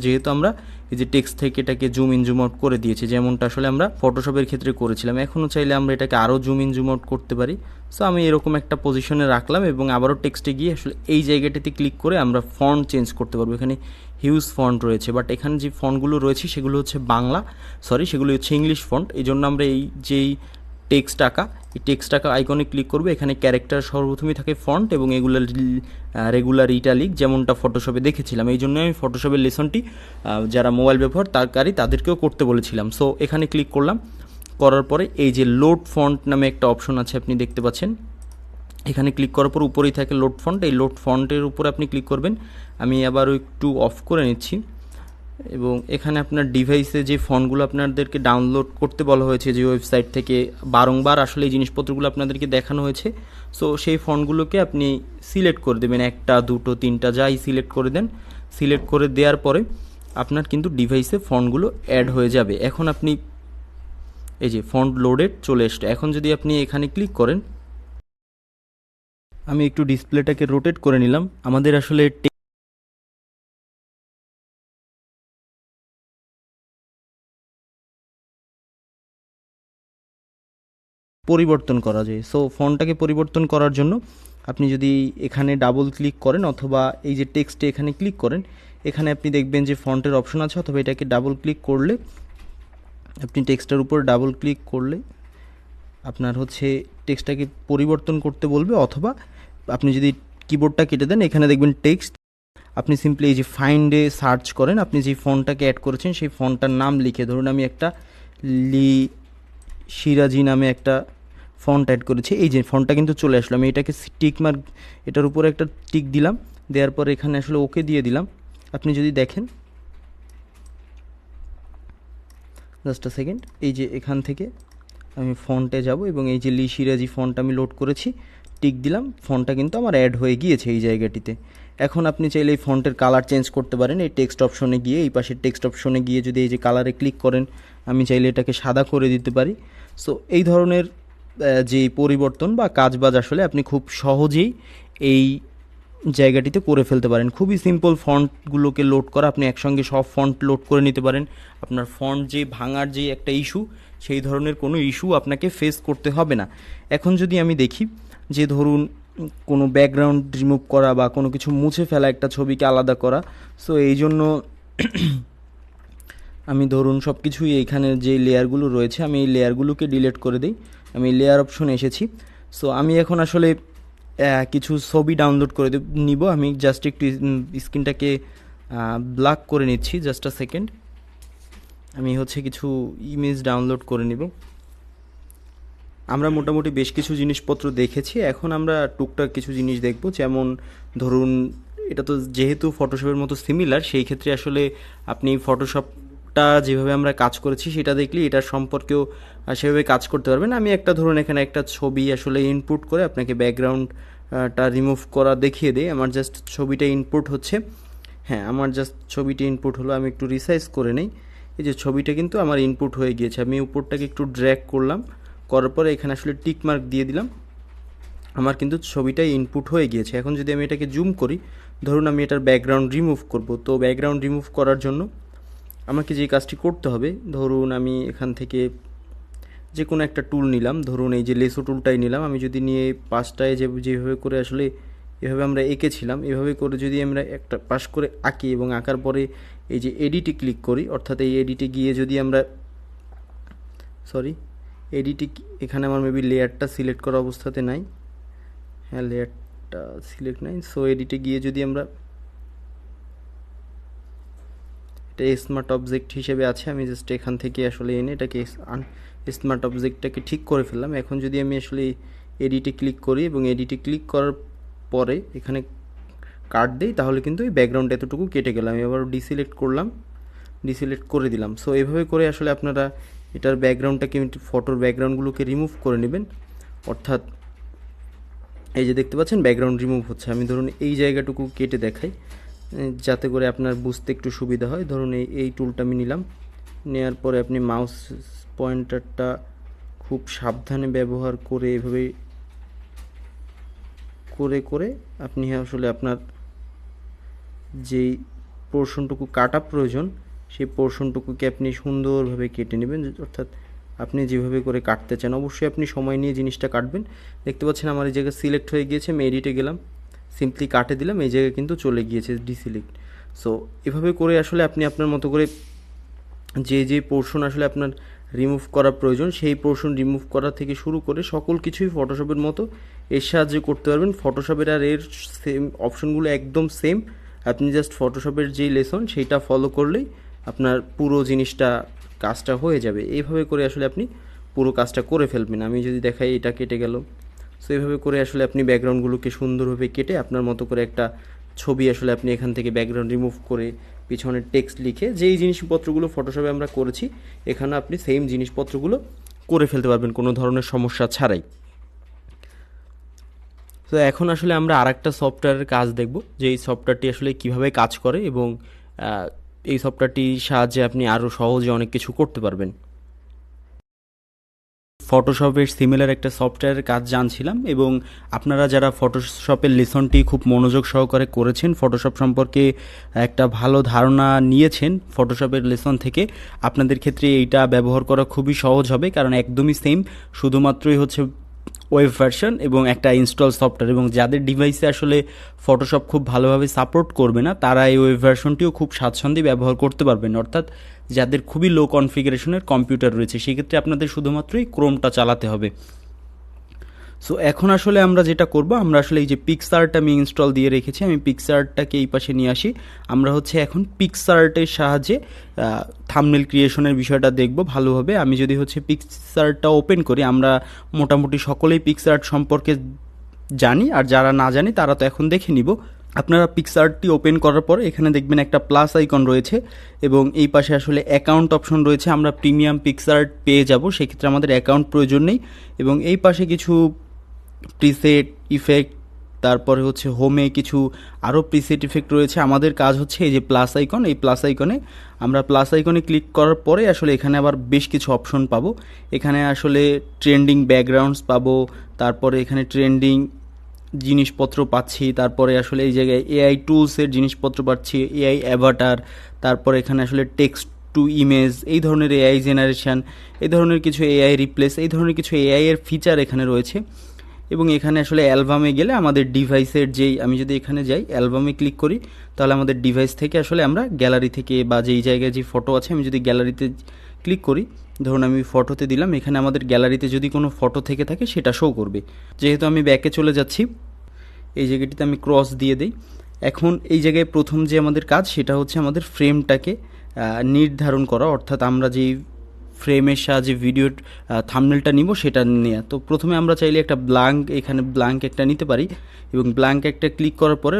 যেহেতু আমরা এই যে টেক্সট থেকে এটাকে জুম ইন জুম আউট করে দিয়েছি, যেমনটা আসলে আমরা ফটোশপের ক্ষেত্রে করেছিলাম। এখনও চাইলে আমরা এটাকে আরও জুম ইন জুম আউট করতে পারি। সো আমি এরকম একটা পজিশনে রাখলাম এবং আবারও টেক্সটে গিয়ে আসলে এই জায়গাটিতে ক্লিক করে আমরা ফন্ট চেঞ্জ করতে পারবো। এখানে হিউজ ফন্ট রয়েছে, বাট এখানে যে ফন্টগুলো রয়েছে সেগুলো হচ্ছে সেগুলো হচ্ছে ইংলিশ ফন্ট। এই জন্য আমরা এই টেক্সট আঁকা আইকনে ক্লিক করবে। এখানে ক্যারেক্টার সর্বপ্রথমই থাকে ফন্ট এবং এগুলো রেগুলার ইটালিক, যেমনটা ফটোশপে দেখেছিলাম। এই জন্য আমি ফটোশপের লেসনটি যারা মোবাইল ব্যবহারকারী তাদেরকেও করতে বলেছিলাম। সো এখানে ক্লিক করলাম, করার পরে এই যে লোড ফন্ট নামে একটা অপশন আছে, আপনি দেখতে পাচ্ছেন। এখানে ক্লিক করার পর উপরেই থাকে লোড ফন্ট, এই লোড ফন্টের উপরে আপনি ক্লিক করবেন। আমি আবারও একটু অফ করে নিচ্ছি এবং এখানে আপনার ডিভাইসে যে ফন্টগুলো আপনাদেরকে ডাউনলোড করতে বলা হয়েছে যে ওয়েবসাইট থেকে, বারংবার আসলে এই জিনিসপত্রগুলো আপনাদেরকে দেখানো হয়েছে। সো সেই ফন্টগুলোকে আপনি সিলেক্ট করে দেবেন, একটা দুটো তিনটা যাই সিলেক্ট করে দেন। সিলেক্ট করে দেওয়ার পরে আপনার কিন্তু ডিভাইসে ফন্টগুলো অ্যাড হয়ে যাবে। এখন আপনি এই যে ফন্ট লোডেড চলে এসছে। এখন যদি আপনি এখানে ক্লিক করেন, আমি একটু ডিসপ্লেটাকে রোটেট করে নিলাম। আমাদের আসলে পরিবর্তন করা যায়। সো ফন্টটাকে পরিবর্তন করার জন্য আপনি যদি এখানে ডাবল ক্লিক করেন অথবা এই যে টেক্সটে এখানে ক্লিক করেন, এখানে আপনি দেখবেন যে ফন্টের অপশন আছে, অথবা এটাকে ডাবল ক্লিক করলে আপনি টেক্সটের উপর ডাবল ক্লিক করলে আপনার হচ্ছে টেক্সটটাকে পরিবর্তন করতে বলবে, অথবা আপনি যদি কিবোর্ডটা কেটে দেন এখানে দেখবেন টেক্সট, আপনি সিম্পলি এই যে ফাইন্ডে সার্চ করেন, আপনি যে ফন্টটাকে অ্যাড করেছেন সেই ফন্টটার নাম লিখে, ধরুন আমি একটা লি সিরাজি নামে একটা ফন্ট অ্যাড করেছি, এই যে ফন্টটা কিন্তু চলে আসলো। আমি এটাকে টিক মার্ক, এটার উপরে একটা টিক দিলাম, দেওয়ার পরে এখানে আসলে ওকে দিয়ে দিলাম। আপনি যদি দেখেন, জাস্ট আ সেকেন্ড, এই যে এখান থেকে আমি ফন্টে যাব এবং এই যে লি সিরাজি ফন্ট আমি লোড করেছি, টিক দিলাম, ফন্টটা কিন্তু আমার অ্যাড হয়ে গিয়েছে এই জায়গাটিতে। এখন আপনি চাইলে এই ফন্টের কালার চেঞ্জ করতে পারেন, এই টেক্সট অপশনে গিয়ে, এই পাশের টেক্সট অপশনে গিয়ে যদি এই যে কালারে ক্লিক করেন, আমি চাইলে এটাকে সাদা করে দিতে পারি। সো এই ধরনের যে পরিবর্তন বা কাজবাজ আসলে আপনি খুব সহজেই এই জায়গাটিতে করে ফেলতে পারেন। খুবই সিম্পল ফন্টগুলোকে লোড করা, আপনি একসঙ্গে সব ফন্ট লোড করে নিতে পারেন। আপনার ফন্ট যে ভাঙার যে একটা ইস্যু, সেই ধরনের কোনো ইস্যু আপনাকে ফেস করতে হবে না। এখন যদি আমি দেখি যে ধরুন কোনো ব্যাকগ্রাউন্ড রিমুভ করা বা কোনো কিছু মুছে ফেলা, একটা ছবিকে আলাদা করা, সো এই জন্য আমি ধরুন সব কিছুই এইখানে যে লেয়ারগুলো রয়েছে আমি এই লেয়ারগুলোকে ডিলিট করে দিই। আমি লেয়ার অপশনে এসেছি। সো আমি এখন আসলে কিছু ছবি ডাউনলোড করে নিব। আমি জাস্ট একটু স্ক্রিনটাকে ব্ল্যাক করে নিচ্ছি, জাস্ট আ সেকেন্ড। আমি হচ্ছে কিছু ইমেজ ডাউনলোড করে নিব। আমরা মোটামুটি বেশ কিছু জিনিসপত্র দেখেছি, এখন আমরা টুকটাক কিছু জিনিস দেখব। যেমন ধরুন এটা তো যেহেতু ফটোশপের মতো সিমিলার, সেই ক্ষেত্রে আসলে আপনি ফটোশপটা যেভাবে আমরা কাজ করেছি সেটা দেখলে এটার সম্পর্কেও সেভাবে কাজ করতে পারবেন। আমি একটা ধরুন এখানে একটা ছবি আসলে ইনপুট করে আপনাকে ব্যাকগ্রাউন্ডটা রিমুভ করা দেখিয়ে দিই। আমার জাস্ট ছবিটা ইনপুট হচ্ছে, হ্যাঁ আমার জাস্ট ছবিটা ইনপুট হলো। আমি একটু রিসাইজ করে নেই। এই যে ছবিটা কিন্তু আমার ইনপুট হয়ে গিয়েছে। আমি উপরটাকে একটু ড্র্যাগ করলাম, করার পরে এখানে আসলে টিক মার্ক দিয়ে দিলাম, আমার কিন্তু ছবিটাই ইনপুট হয়ে গিয়েছে। এখন যদি আমি এটাকে জুম করি, ধরুন আমি এটার ব্যাকগ্রাউন্ড রিমুভ করব, তো ব্যাকগ্রাউন্ড রিমুভ করার জন্য আমাকে যে কাজটি করতে হবে, ধরুন আমি এখান থেকে যে কোনো একটা টুল নিলাম, ধরুন এই যে লেসো টুলটাই নিলাম। আমি যদি নিয়ে পাশটায় যেভাবে করে আসলে এভাবে আমরা এঁকেছিলাম, এভাবে করে যদি আমরা একটা পাশ করে আঁকি এবং আঁকার পরে এই যে এডিটে ক্লিক করি, অর্থাৎ এই এডিটে গিয়ে যদি আমরা এডিটে, এখানে আমার মেবি লেয়ারটা সিলেক্ট করা অবস্থাতে নাই, হ্যাঁ লেয়ারটা সিলেক্ট নাই। সো এডিটে গিয়ে যদি আমরা, এটা স্মার্ট অবজেক্ট হিসেবে আছে, আমি জাস্ট এখান থেকে আসলে এনে এটাকে স্মার্ট অবজেক্টটাকে ঠিক করে ফেললাম। এখন যদি আমি আসলে এডিটে ক্লিক করি এবং এডিটে ক্লিক করার পরে এখানে কাট দিই, তাহলে কিন্তু এই ব্যাকগ্রাউন্ড এতটুকু কেটে গেল। আমি আবার ডিসিলেক্ট করলাম, ডিসিলেক্ট করে দিলাম। সো এভাবে করে আসলে আপনারা এটার ব্যাকগ্রাউন্ডটাকে, ফটোর ব্যাকগ্রাউন্ডগুলোকে রিমুভ করে নেবেন। অর্থাৎ এই যে দেখতে পাচ্ছেন ব্যাকগ্রাউন্ড রিমুভ হচ্ছে। আমি ধরুন এই জায়গাটুকু কেটে দেখাই যাতে করে আপনার বুঝতে একটু সুবিধা হয়। ধরুন এই টুলটা আমি নিলাম, নেওয়ার পরে আপনি মাউস পয়েন্টারটা খুব সাবধানে ব্যবহার করে এভাবে করে করে আপনি আসলে আপনার যেই পোর্শনটুকু কাটা প্রয়োজন সেই পোর্শনটুকুকে আপনি সুন্দরভাবে কেটে নেবেন। অর্থাৎ আপনি যেভাবে করে কাটতে চান, অবশ্যই আপনি সময় নিয়ে জিনিসটা কাটবেন। দেখতে পাচ্ছেন আমার এই জায়গায় সিলেক্ট হয়ে গিয়েছে, আমি এডিটে গেলাম, সিম্পলি কাটে দিলাম, এই জায়গায় কিন্তু চলে গিয়েছে ডিসিলেক্ট। সো এভাবে করে আসলে আপনি আপনার মতো করে যে পোর্শন আসলে আপনার রিমুভ করা প্রয়োজন, সেই পোর্শন রিমুভ করা থেকে শুরু করে সকল কিছুই ফটোশপের মতো এর সাহায্যে করতে পারবেন। ফটোশপের আর এর সেম অপশনগুলো একদম সেম। আপনি জাস্ট ফটোশপের যেই লেসন সেইটা ফলো করলেই আপনার পুরো জিনিসটা, কাজটা হয়ে যাবে। এইভাবে করে আসলে আপনি পুরো কাজটা করে ফেলবেন। আমি যদি দেখাই, এটা কেটে গেল। সো এইভাবে করে আসলে আপনি ব্যাকগ্রাউন্ডগুলোকে সুন্দরভাবে কেটে আপনার মতো করে একটা ছবি আসলে আপনি এখান থেকে ব্যাকগ্রাউন্ড রিমুভ করে পিছনে টেক্সট লিখে যেই জিনিসপত্রগুলো ফটোশপে আমরা করেছি, এখানে আপনি সেম জিনিসপত্রগুলো করে ফেলতে পারবেন কোনো ধরনের সমস্যা ছাড়াই। তো এখন আসলে আমরা আরেকটা সফটওয়্যারের কাজ দেখব, যে এই সফটওয়্যারটি আসলে কিভাবে কাজ করে এবং এই সফটওয়্যারটির সাহায্যে আপনি আরও সহজে অনেক কিছু করতে পারবেন। ফটোশপের সিমিলার একটা সফটওয়্যারের কাজ জানছিলাম, এবং আপনারা যারা ফটোশপের লেসনটি খুব মনোযোগ সহকারে করেছেন, ফটোশপ সম্পর্কে একটা ভালো ধারণা নিয়েছেন ফটোশপের লেসন থেকে, আপনাদের ক্ষেত্রে এইটা ব্যবহার করা খুবই সহজ হবে, কারণ একদমই সেম, শুধুমাত্রই হচ্ছে ওয়েব ভার্সন এবং একটা ইনস্টল সফটওয়্যার, এবং যাদের ডিভাইসে আসলে ফটোশপ খুব ভালোভাবে সাপোর্ট করবে না তারা এই ওয়েব ভার্সনটিও খুব স্বাচ্ছন্দ্যে ব্যবহার করতে পারবেন। অর্থাৎ যাদের খুবই লো কনফিগারেশনের কম্পিউটার রয়েছে সেক্ষেত্রে আপনাদের শুধুমাত্রই ক্রোমটা চালাতে হবে। সো এখন আসলে আমরা যেটা করব, আমরা আসলে এই যে পিক্সআর্ট আমি ইনস্টল দিয়ে রেখেছি, আমি পিক্সআর্টটাকে এই পাশে নিয়ে আসি। আমরা হচ্ছে এখন পিক্সআর্টের সাহায্যে থাম্বনেল ক্রিয়েশনের বিষয়টা দেখব ভালোভাবে। আমি যদি হচ্ছে পিক্সআর্টটা ওপেন করি, আমরা মোটামুটি সকলেই পিক্সআর্ট সম্পর্কে জানি, আর যারা না জানি তারা তো এখন দেখে নিব। আপনারা পিক্সআর্টটি ওপেন করার পর এখানে দেখবেন একটা প্লাস আইকন রয়েছে এবং এই পাশে আসলে অ্যাকাউন্ট অপশন রয়েছে। আমরা প্রিমিয়াম পিক্সআর্ট পেয়ে যাব, সেক্ষেত্রে আমাদের অ্যাকাউন্ট প্রয়োজন নেই। এবং এই পাশে কিছু প্রিসেট ইফেক্ট, তারপরে হচ্ছে হোমে কিছু আরও প্রিসেট ইফেক্ট রয়েছে। আমাদের কাজ হচ্ছে এই যে প্লাস আইকন, এই প্লাস আইকনে আমরা প্লাস আইকনে ক্লিক করার পরে আসলে এখানে আবার বেশ কিছু অপশন পাবো। এখানে আসলে ট্রেন্ডিং ব্যাকগ্রাউন্ডস পাবো, তারপরে এখানে ট্রেন্ডিং জিনিসপত্র পাচ্ছি, তারপরে আসলে এই জায়গায় এআই টুলসের জিনিসপত্র পাচ্ছি, এআই অ্যাভাটার, তারপরে এখানে আসলে টেক্সট টু ইমেজ, এই ধরনের এআই জেনারেশান, এই ধরনের কিছু এআই রিপ্লেস, এই ধরনের কিছু এআই এর ফিচার এখানে রয়েছে। এবং এখানে আসলে অ্যালবামে গেলে আমাদের ডিভাইসের যেই, আমি যদি এখানে যাই অ্যালবামে ক্লিক করি তাহলে আমাদের ডিভাইস থেকে আসলে আমরা গ্যালারি থেকে বা যেই জায়গায় যে ফটো আছে, আমি যদি গ্যালারিতে ক্লিক করি, ধরুন আমি ফটোতে দিলাম, এখানে আমাদের গ্যালারিতে যদি কোনো ফটো থেকে থাকে সেটা শো করবে। যেহেতু আমি ব্যাকে চলে যাচ্ছি, এই জায়গাটিতে আমি ক্রস দিয়ে দিই। এখন এই জায়গায় প্রথম যে আমাদের কাজ সেটা হচ্ছে আমাদের ফ্রেমটাকে নির্ধারণ করা, অর্থাৎ আমরা যেই ফ্রেমের সাহায্যে ভিডিও থাম্বনেলটা নিব সেটা নেওয়া। তো প্রথমে আমরা চাইলে একটা এখানে ব্ল্যাঙ্ক একটা নিতে পারি এবং ব্ল্যাঙ্ক একটা ক্লিক করার পরে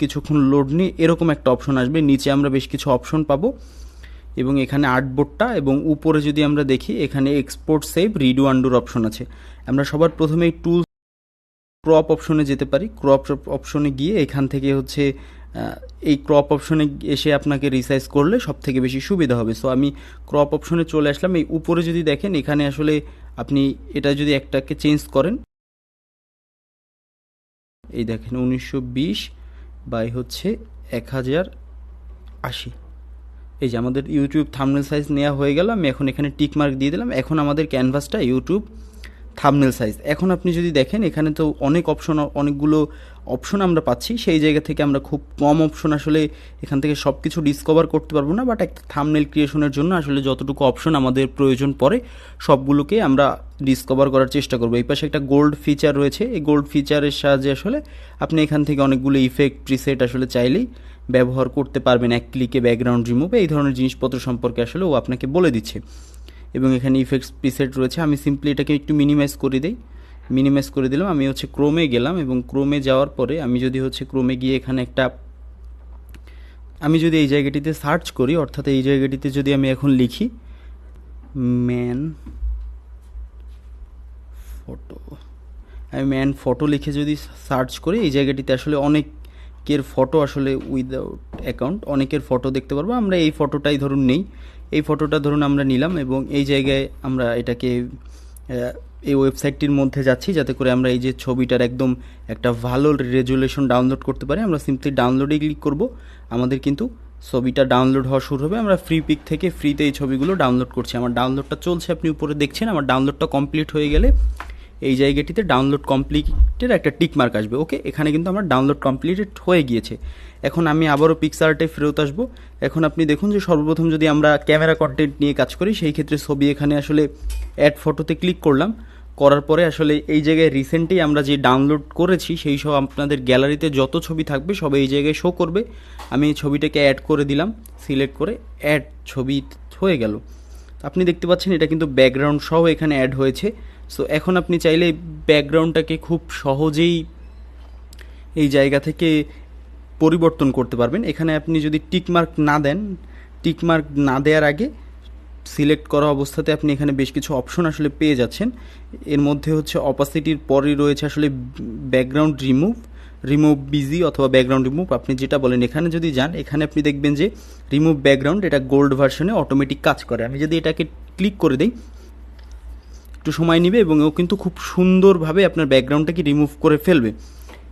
কিছুক্ষণ লোড নিয়ে এরকম একটা অপশন আসবে, নিচে আমরা বেশ কিছু অপশন পাবো এবং এখানে আর্টবোর্ডটা, এবং উপরে যদি আমরা দেখি এখানে এক্সপোর্ট সেভ রিডু আন্ডুর অপশন আছে। আমরা সবার প্রথমে এই টুল ক্রপ অপশনে যেতে পারি। ক্রপ অপশনে গিয়ে এখান থেকে হচ্ছে এই ক্রপ অপশনে এসে আপনাকে রিসাইজ করলে সব থেকে বেশি সুবিধা হবে। সো আমি ক্রপ অপশনে চলে আসলাম। এই উপরে যদি দেখেন এখানে আসলে আপনি এটা যদি একটাকে চেঞ্জ করেন, এই দেখেন 1920 বাই হচ্ছে 1080, এই যে আমাদের ইউটিউব থাম্বনেল সাইজ নেওয়া হয়ে গেল। আমি এখন এখানে টিক মার্ক দিয়ে দিলাম। এখন আমাদের ক্যানভাসটা ইউটিউব থাম্বনেল সাইজ। এখন আপনি যদি দেখেন এখানে তো অনেকগুলো অপশন আমরা পাচ্ছি, সেই জায়গা থেকে আমরা খুব কম অপশন আসলে এখান থেকে সব কিছু ডিসকভার করতে পারবো না, বাট একটা থাম্বনেল ক্রিয়েশনের জন্য আসলে যতটুকু অপশন আমাদের প্রয়োজন পড়ে সবগুলোকে আমরা ডিসকভার করার চেষ্টা করবো। এই পাশে একটা গোল্ড ফিচার রয়েছে, এই গোল্ড ফিচারের সাহায্যে আসলে আপনি এখান থেকে অনেকগুলো ইফেক্ট প্রিসেট আসলে চাইলেই ব্যবহার করতে পারবেন। এক ক্লিকে ব্যাকগ্রাউন্ড রিমুভ, এই ধরনের জিনিসপত্র সম্পর্কে আসলে ও আপনাকে বলে দিচ্ছে। এবং এখানে ইফেক্টস প্রিসেট রয়েছে। আমি সিম্পলি এটাকে একটু মিনিমাইজ করে দিই, মিনিমাইজ করে দিলাম। আমি হচ্ছে ক্রোমে গেলাম এবং ক্রোমে যাওয়ার পরে আমি যদি হচ্ছে ক্রোমে গিয়ে এখানে আমি যদি এই জায়গাটিতে সার্চ করি, অর্থাৎ এই জায়গাটিতে যদি আমি এখন লিখি ম্যান ফটো, আমি ম্যান ফটো লিখে যদি সার্চ করি, এই জায়গাটিতে আসলে অনেকের ফটো আসলে উইদাউট অ্যাকাউন্ট অনেকের ফটো দেখতে পারবো। আমরা এই ফটোটাই ধরুন নেই, এই ফটোটা ধরুন আমরা নিলাম এবং এই জায়গায় আমরা এটাকে এই ওয়েবসাইটটির মধ্যে যাচ্ছি যাতে করে আমরা এই যে ছবিটার একদম একটা ভালো রেজুলেশন ডাউনলোড করতে পারি। আমরা সিম্পলি ডাউনলোডে ক্লিক করব, আমাদের কিন্তু ছবিটা ডাউনলোড হওয়া শুরু হবে। আমরা ফ্রি পিক থেকে ফ্রিতে এই ছবিগুলো ডাউনলোড করছি। আমার ডাউনলোডটা চলছে, আপনি উপরে দেখছেন। আমার ডাউনলোডটা কমপ্লিট হয়ে গেলে এই জায়গাটিতে ডাউনলোড কমপ্লিটের একটা টিক মার্ক আসবে। ওকে, এখানে কিন্তু আমার ডাউনলোড কমপ্লিটেড হয়ে গিয়েছে। এখন আমি আবারও পিক্সআর্টে ফেরত আসবো। এখন আপনি দেখুন যে সর্বপ্রথম যদি আমরা ক্যামেরা কন্টেন্ট নিয়ে কাজ করি, সেই ক্ষেত্রে ছবি এখানে আসলে অ্যাড ফটোতে ক্লিক করলাম, করার পরে আসলে এই জায়গায় রিসেন্টলি আমরা যে ডাউনলোড করেছি সেই সব আপনাদের গ্যালারিতে যত ছবি থাকবে সব এই জায়গায় শো করবে। আমি এই ছবিটাকে অ্যাড করে দিলাম, সিলেক্ট করে অ্যাড ছবি হয়ে গেল। আপনি দেখতে পাচ্ছেন এটা কিন্তু ব্যাকগ্রাউন্ড সহ এখানে অ্যাড হয়েছে। সো এখন আপনি চাইলে ব্যাকগ্রাউন্ডটাকে খুব সহজেই এই জায়গা থেকে পরিবর্তন করতে পারবেন। এখানে আপনি যদি টিকমার্ক না দেন, টিকমার্ক না দেওয়ার আগে সিলেক্ট করা অবস্থাতে আপনি এখানে বেশ কিছু অপশন আসলে পেয়ে যাচ্ছেন। এর মধ্যে হচ্ছে অপাসিটির পরেই রয়েছে আসলে ব্যাকগ্রাউন্ড রিমুভ বিজি অথবা ব্যাকগ্রাউন্ড রিমুভ, আপনি যেটা বলেন। এখানে যদি যান, এখানে আপনি দেখবেন যে রিমুভ ব্যাকগ্রাউন্ড, এটা গোল্ড ভার্সনে অটোমেটিক কাজ করে। আমি যদি এটাকে ক্লিক করে দিই, একটু সময় নেবে এবং ও কিন্তু খুব সুন্দরভাবে আপনার ব্যাকগ্রাউন্ডটাকে রিমুভ করে ফেলবে।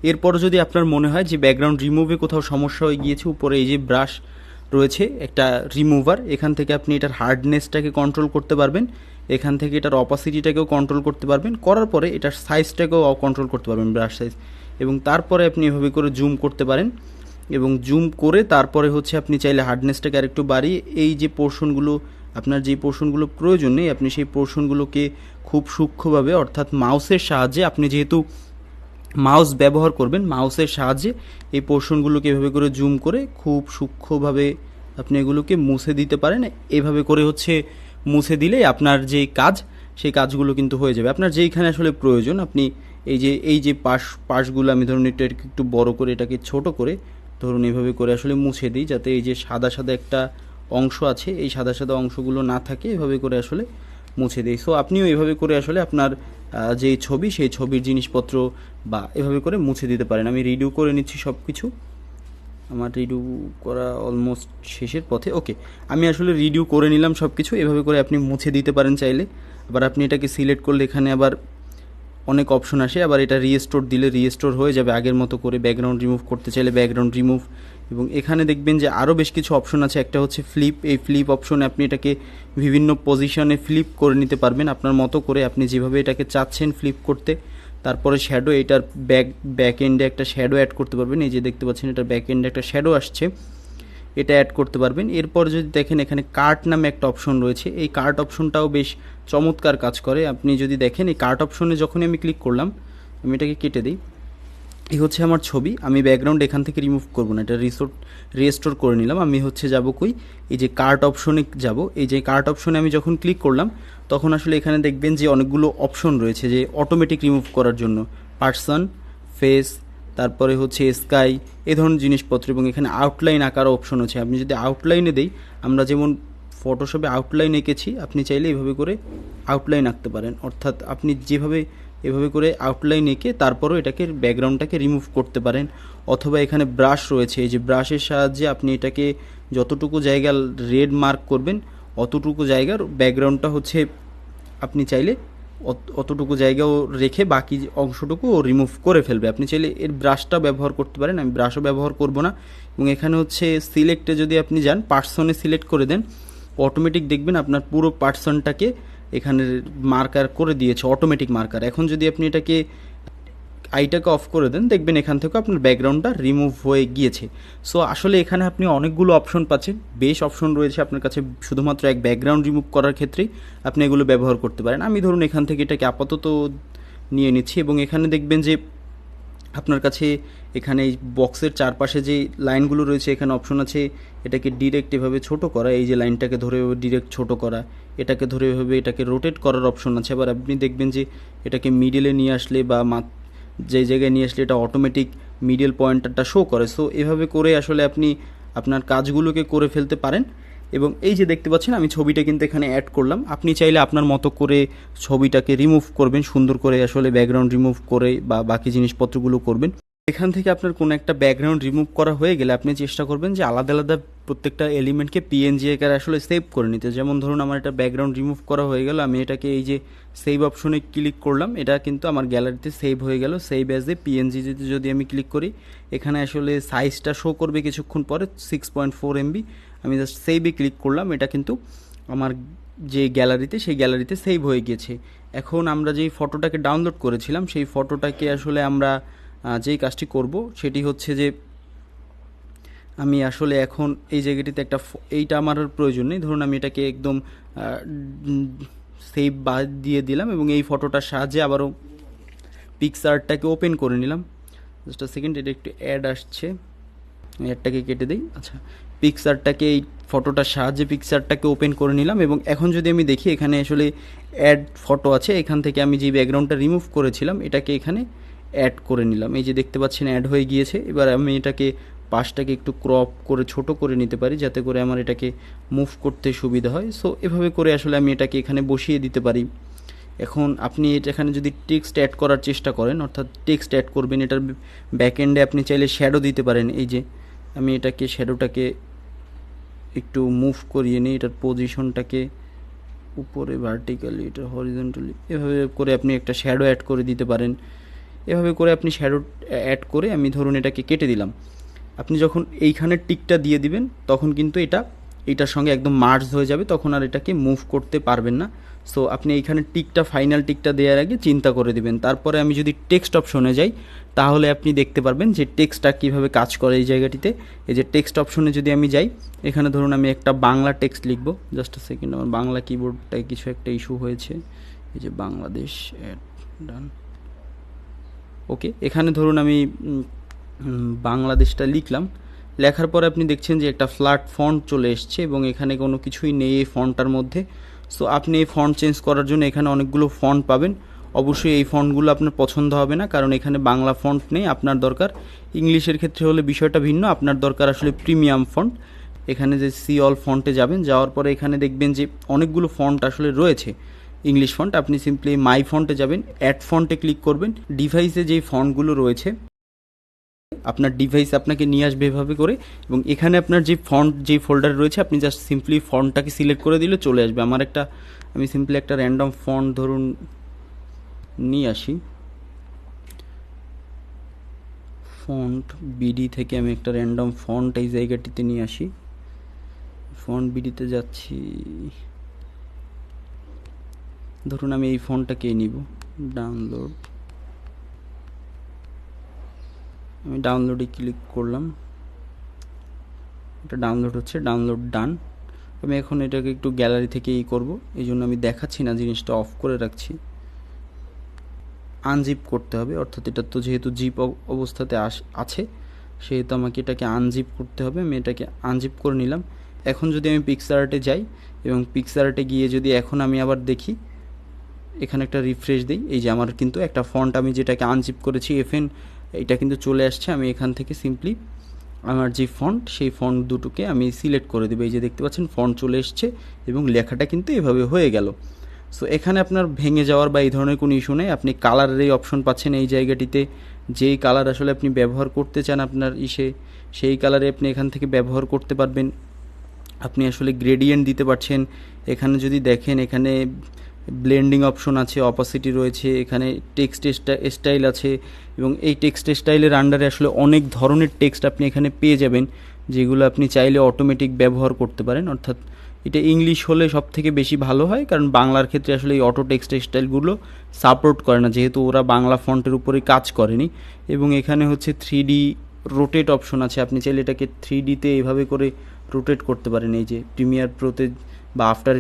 এরপর যদি আপনার মনে হয় যে ব্যাকগ্রাউন্ড রিমুভে কোথাও সমস্যা হয়ে গিয়েছে, উপরে এই যে ব্রাশ রয়েছে একটা রিমুভার, এখান থেকে আপনি এটার হার্ডনেসটাকে কন্ট্রোল করতে পারবেন এখান থেকে এটার অপাসিটিটাকেও কন্ট্রোল করতে পারবেন, করার পরে এটার সাইজটাকেও কন্ট্রোল করতে পারবেন, ব্রাশ সাইজ। এবং তারপরে আপনি এভাবে করে জুম করতে পারেন, এবং জুম করে তারপরে হচ্ছে আপনি চাইলে হার্ডনেসটাকে আরেকটু বাড়িয়ে এই যে পোর্শনগুলো, আপনার যেই পোর্শনগুলো প্রয়োজন নেই, আপনি সেই পোর্শনগুলোকে খুব সূক্ষ্মভাবে, অর্থাৎ মাউসের সাহায্যে, আপনি যেহেতু মাউস ব্যবহার করবেন, মাউসের সাহায্যে এই পোর্শনগুলোকে এভাবে করে জুম করে খুব সূক্ষ্মভাবে আপনি এগুলোকে মুছে দিতে পারেন। এভাবে করে হচ্ছে মুছে দিলেই আপনার যে কাজ, সেই কাজগুলো কিন্তু হয়ে যাবে। আপনার যেইখানে আসলে প্রয়োজন, আপনি এই যে পাশগুলো আমি ধরুন একটু বড় করে, এটাকে ছোট করে ধরুন এভাবে করে আসলে মুছে দিই, যাতে এই যে সাদা সাদা একটা অংশ আছে, এই সাদা সাদা অংশগুলো না থাকে, এভাবে করে আসলে মুছে দিই। সো আপনিও এভাবে করে আসলে আপনার যেই ছবি, সেই ছবির জিনিসপত্র বা এভাবে করে মুছে দিতে পারেন। আমি রিডিউ করে নিচ্ছি সব কিছু, আমার রিডিউ করা অলমোস্ট শেষের পথে। ওকে, আমি আসলে রিডিউ করে নিলাম সব কিছু। এভাবে করে আপনি মুছে দিতে পারেন চাইলে। আবার আপনি এটাকে সিলেক্ট করলে এখানে আবার অনেক অপশন আসে, আবার এটা রিস্টোর দিলে রিস্টোর হয়ে যাবে আগের মতো করে। ব্যাকগ্রাউন্ড রিমুভ করতে চাইলে ব্যাকগ্রাউন্ড রিমুভ, এবং এখানে দেখবেন যে আরও বেশ কিছু অপশন আছে। একটা হচ্ছে ফ্লিপ, এই ফ্লিপ অপশনে আপনি এটাকে বিভিন্ন পজিশনে ফ্লিপ করে নিতে পারবেন আপনার মতো করে, আপনি যেভাবে এটাকে চাচ্ছেন ফ্লিপ করতে। তারপরে শ্যাডো, এটার ব্যাক এন্ডে একটা শ্যাডো অ্যাড করতে পারবেন। এই যে দেখতে পাচ্ছেন এটার ব্যাক এন্ডে একটা শ্যাডো আসছে, এটা অ্যাড করতে পারবেন। এরপর যদি দেখেন এখানে কার্ট নামে একটা অপশন রয়েছে, এই কার্ট অপশনটাও বেশ চমৎকার কাজ করে। আপনি যদি দেখেন এই কার্ট অপশনে যখনই আমি ক্লিক করলাম, আমি এটাকে কেটে দিই, এই হচ্ছে আমার ছবি। আমি ব্যাকগ্রাউন্ড এখান থেকে রিমুভ করব না, এটা রিস্টোর করে নিলাম। আমি হচ্ছে যাব কই, এই যে কার্ট অপশনে যাব। এই যে কার্ট অপশনে আমি যখন ক্লিক করলাম, তখন আসলে এখানে দেখবেন যে অনেকগুলো অপশন রয়েছে যে অটোমেটিক রিমুভ করার জন্য, পার্সন, ফেস, তারপরে হচ্ছে স্কাই, এই ধরনের জিনিসপত্র, এবং এখানে আউটলাইন আঁকারও অপশন আছে। আপনি যদি আউটলাইনে দেই, আমরা যেমন ফটোশপে আউটলাইন এঁকেছি, আপনি চাইলে এভাবে করে আউটলাইন আঁকতে পারেন। অর্থাৎ আপনি যেভাবে এভাবে করে আউটলাইন এঁকে তারপরও এটাকে ব্যাকগ্রাউন্ডটাকে রিমুভ করতে পারেন। অথবা এখানে ব্রাশ রয়েছে, এই যে ব্রাশের সাহায্যে আপনি এটাকে যতটুকু জায়গা রেড মার্ক করবেন, অতটুকু জায়গার ব্যাকগ্রাউন্ডটা হচ্ছে আপনি চাইলে অতটুকু জায়গাও রেখে বাকি অংশটুকু রিমুভ করে ফেলবে। আপনি চাইলে এর ব্রাশটা ব্যবহার করতে পারেন, আমি ব্রাশও ব্যবহার করব না। এবং এখানে হচ্ছে সিলেক্টে যদি আপনি যান, পার্সনে সিলেক্ট করে দেন, অটোমেটিক দেখবেন আপনার পুরো পার্সনটাকে এখানে মার্কার করে দিয়েছে, অটোমেটিক মার্কার। এখন যদি আপনি এটাকে আইটাকে অফ করে দেন, দেখবেন এখান থেকে আপনার ব্যাকগ্রাউন্ডটা রিমুভ হয়ে গিয়েছে। সো আসলে এখানে আপনি অনেকগুলো অপশন পাচ্ছেন, বেশ অপশন রয়েছে আপনার কাছে। শুধুমাত্র এক ব্যাকগ্রাউন্ড রিমুভ করার ক্ষেত্রেই আপনি এগুলো ব্যবহার করতে পারেন। আমি ধরুন এখান থেকে এটাকে আপাতত নিয়ে নিচ্ছি, এবং এখানে দেখবেন যে আপনার কাছে এখানে এই বক্সের চারপাশে যে লাইনগুলো রয়েছে, এখানে অপশন আছে এটাকে ডিরেক্ট এভাবে ছোটো করা, এই যে লাইনটাকে ধরে এভাবে ডিরেক্ট ছোটো করা, এটাকে ধরে এভাবে এটাকে রোটেট করার অপশন আছে। আবার আপনি দেখবেন যে এটাকে মিডিলে নিয়ে আসলে বা যে জায়গায় নিয়ে আসলে এটা অটোমেটিক মিডল পয়েন্টারটা শো করে। সো এভাবে করে আসলে আপনি আপনার কাজগুলোকে করে ফেলতে পারেন। এবং এই যে দেখতে পাচ্ছেন আমি ছবিটা কিন্তু এখানে অ্যাড করলাম, আপনি চাইলে আপনার মতো করে ছবিটাকে রিমুভ করবেন, সুন্দর করে আসলে ব্যাকগ্রাউন্ড রিমুভ করে বা বাকি জিনিসপত্রগুলো করবেন। এখান থেকে আপনার কোনো একটা ব্যাকগ্রাউন্ড রিমুভ করা হয়ে গেলে আপনি চেষ্টা করবেন যে আলাদা আলাদা প্রত্যেকটা এলিমেন্টকে পিএনজি আকারে আসলে সেভ করে নিতে। যেমন ধরুন আমার এটা ব্যাকগ্রাউন্ড রিমুভ করা হয়ে গেল, আমি এটাকে এই যে সেভ অপশনে ক্লিক করলাম, এটা কিন্তু আমার গ্যালারিতে সেভ হয়ে গেল। সেভ অ্যাজ এ পিএনজি যদি আমি ক্লিক করি, এখানে আসলে সাইজটা শো করবে কিছুক্ষণ পরে 6.4 MB। আমি জাস্ট সেভে ক্লিক করলাম, এটা কিন্তু আমার যে গ্যালারিতে, সেই গ্যালারিতে সেভ হয়ে গিয়েছে। এখন আমরা যেই ফটোটাকে ডাউনলোড করেছিলাম, সেই ফটোটাকে আসলে আমরা যেই কাজটি করব সেটি হচ্ছে যে আমি আসলে এখন এই জায়গাটিতে একটা এইটা আমার প্রয়োজন নেই, ধরুন আমি এটাকে একদম সেভ বাদ দিয়ে দিলাম, এবং এই ফটোটার সাহায্যে আবারও পিকচারটাকে ওপেন করে নিলাম। জাস্ট সেকেন্ড, এটা একটু অ্যাড আসছে, অ্যাডটাকে কেটে দিই। আচ্ছা, পিকচারটাকে এই ফটোটার সাহায্যে পিকচারটাকে ওপেন করে নিলাম, এবং এখন যদি আমি দেখি এখানে আসলে অ্যাড ফটো আছে, এখান থেকে আমি যে ব্যাকগ্রাউন্ডটা রিমুভ করেছিলাম এটাকে এখানে অ্যাড করে নিলাম। এই যে দেখতে পাচ্ছেন অ্যাড হয়ে গিয়েছে। এবার আমি এটাকে পাশটাকে একটু ক্রপ করে ছোট করে নিতে পারি, যাতে করে আমার এটাকে মুভ করতে সুবিধা হয়। সো এভাবে করে আসলে আমি এটাকে এখানে বসিয়ে দিতে পারি। এখন আপনি এখানে যদি টেক্সট অ্যাড করার চেষ্টা করেন, অর্থাৎ টেক্সট অ্যাড করবেন, এটার ব্যাক এন্ডে আপনি চাইলে শ্যাডো দিতে পারেন। এই যে আমি এটাকে শ্যাডোটাকে একটু মুভ করিয়ে নিই, এটার পজিশনটাকে উপরে ভার্টিক্যালি, এটা হরিজন্টালি, এভাবে করে আপনি একটা শ্যাডো অ্যাড করে দিতে পারেন। এভাবে করে আপনি শ্যাডো অ্যাড করে আমি ধরুন এটাকে কেটে দিলাম। আপনি যখন এইখানের টিকটা দিয়ে দিবেন, তখন কিন্তু এটার সঙ্গে একদম মার্জ হয়ে যাবে, তখন আর এটাকে মুভ করতে পারবেন না। সো আপনি এইখানে টিকটা, ফাইনাল টিকটা দেওয়ার আগে চিন্তা করে দিবেন। তারপরে আমি যদি টেক্সট অপশনে যাই, তাহলে আপনি দেখতে পারবেন যে টেক্সটটা কীভাবে কাজ করে এই জায়গাটিতে। এই যে টেক্সট অপশনে যদি আমি যাই, এখানে ধরুন আমি একটা বাংলা টেক্সট লিখবো। জাস্ট আ সেকেন্ড, আমার বাংলা কিবোর্ডটায় কিছু একটা ইস্যু হয়েছে। এই যে বাংলাদেশ ডান, ওকে। এখানে ধরুন আমি বাংলাদেশটা লিখলাম। লেখার পরে আপনি দেখছেন যে একটা ফ্ল্যাট ফন্ট চলে এসছে এবং এখানে কোনো কিছুই নেই এই ফন্টটার মধ্যে। সো আপনি এই ফন্ট চেঞ্জ করার জন্য এখানে অনেকগুলো ফন্ট পাবেন। অবশ্যই এই ফন্টগুলো আপনার পছন্দ হবে না, কারণ এখানে বাংলা ফন্ট নেই। আপনার দরকার, ইংলিশের ক্ষেত্রে হলে বিষয়টা ভিন্ন, আপনার দরকার আসলে প্রিমিয়াম ফন্ট। এখানে যে সি অল ফন্টে যাবেন, যাওয়ার পরে এখানে দেখবেন যে অনেকগুলো ফন্ট আসলে রয়েছে ইংলিশ ফন্ট। আপনি সিম্পলি মাই ফন্টে যাবেন, অ্যাড ফন্টে ক্লিক করবেন। ডিভাইসে যেই ফন্টগুলো রয়েছে আপনার ডিভাইস আপনাকে নিয়ে আসবে এভাবে করে, এবং এখানে আপনার যে ফন্ট যেই ফোল্ডারে রয়েছে আপনি জাস্ট সিম্পলি ফন্টটাকে সিলেক্ট করে দিলে চলে আসবে। আমি সিম্পলি একটা র্যান্ডম ফন্ট ধরুন নিয়ে আসি, ফন্ট বিডি থেকে আমি একটা র্যান্ডম ফন্ট এই জায়গাটিতে নিয়ে আসি। ফন্ট বিডিতে যাচ্ছি, ধরুন আমি এই ফন্টটাকে নিব, ডাউনলোড। আমি ডাউনলোডে ক্লিক করলাম, এটা ডাউনলোড হচ্ছে, ডাউনলোড ডান। আমি এখন এটাকে একটু গ্যালারি থেকে করব, এই জন্য আমি দেখাচ্ছি না, জিনিসটা অফ করে রাখছি। আনজিপ করতে হবে, অর্থাৎ এটা তো যেহেতু জিপ অবস্থাতে আছে, সেহেতু আমাকে এটাকে আনজিপ করতে হবে। আমি এটাকে আনজিপ করে নিলাম। এখন যদি আমি পিক্সআর্টে যাই এবং পিক্সআর্টে গিয়ে যদি এখন আমি আবার দেখি, এখানে একটা রিফ্রেশ দিই, এই যে আমার কিন্তু একটা ফন্ট আমি যেটাকে আনজিপ করেছি FN, এটা কিন্তু চলে আসছে। আমি এখান থেকে সিম্পলি আমার যে ফন্ট, সেই ফন্ট দুটোকে আমি সিলেক্ট করে দেবো। এই যে দেখতে পাচ্ছেন ফন্ট চলে এসছে এবং লেখাটা কিন্তু এভাবে হয়ে গেল। সো এখানে আপনার ভেঙে যাওয়ার বা এই ধরনের কোনো ইস্যু নেই। আপনি কালারের এই অপশন পাচ্ছেন এই জায়গাটিতে, যেই কালার আসলে আপনি ব্যবহার করতে চান আপনার সেই কালারে আপনি এখান থেকে ব্যবহার করতে পারবেন। আপনি আসলে গ্রেডিয়েন্ট দিতে পারছেন। এখানে যদি দেখেন, এখানে ব্লেন্ডিং অপশন আছে, অপাসিটি রয়েছে, এখানে টেক্সট স্টাইল আছে, এবং এই টেক্সট স্টাইলের আন্ডারে আসলে অনেক ধরনের টেক্সট আপনি এখানে পেয়ে যাবেন, যেগুলো আপনি চাইলে অটোমেটিক ব্যবহার করতে পারেন। অর্থাৎ এটা ইংলিশ হলে সব থেকে বেশি ভালো হয়, কারণ বাংলার ক্ষেত্রে আসলে এই অটো টেক্সট স্টাইলগুলো সাপোর্ট করে না, যেহেতু ওরা বাংলা ফন্টের উপরে কাজ করেনি। এবং এখানে হচ্ছে 3D রোটেট অপশন আছে, আপনি চাইলে এটাকে 3Dতে এভাবে করে রোটেট করতে পারেন। এই যে প্রিমিয়ার প্রোতে বা আফটার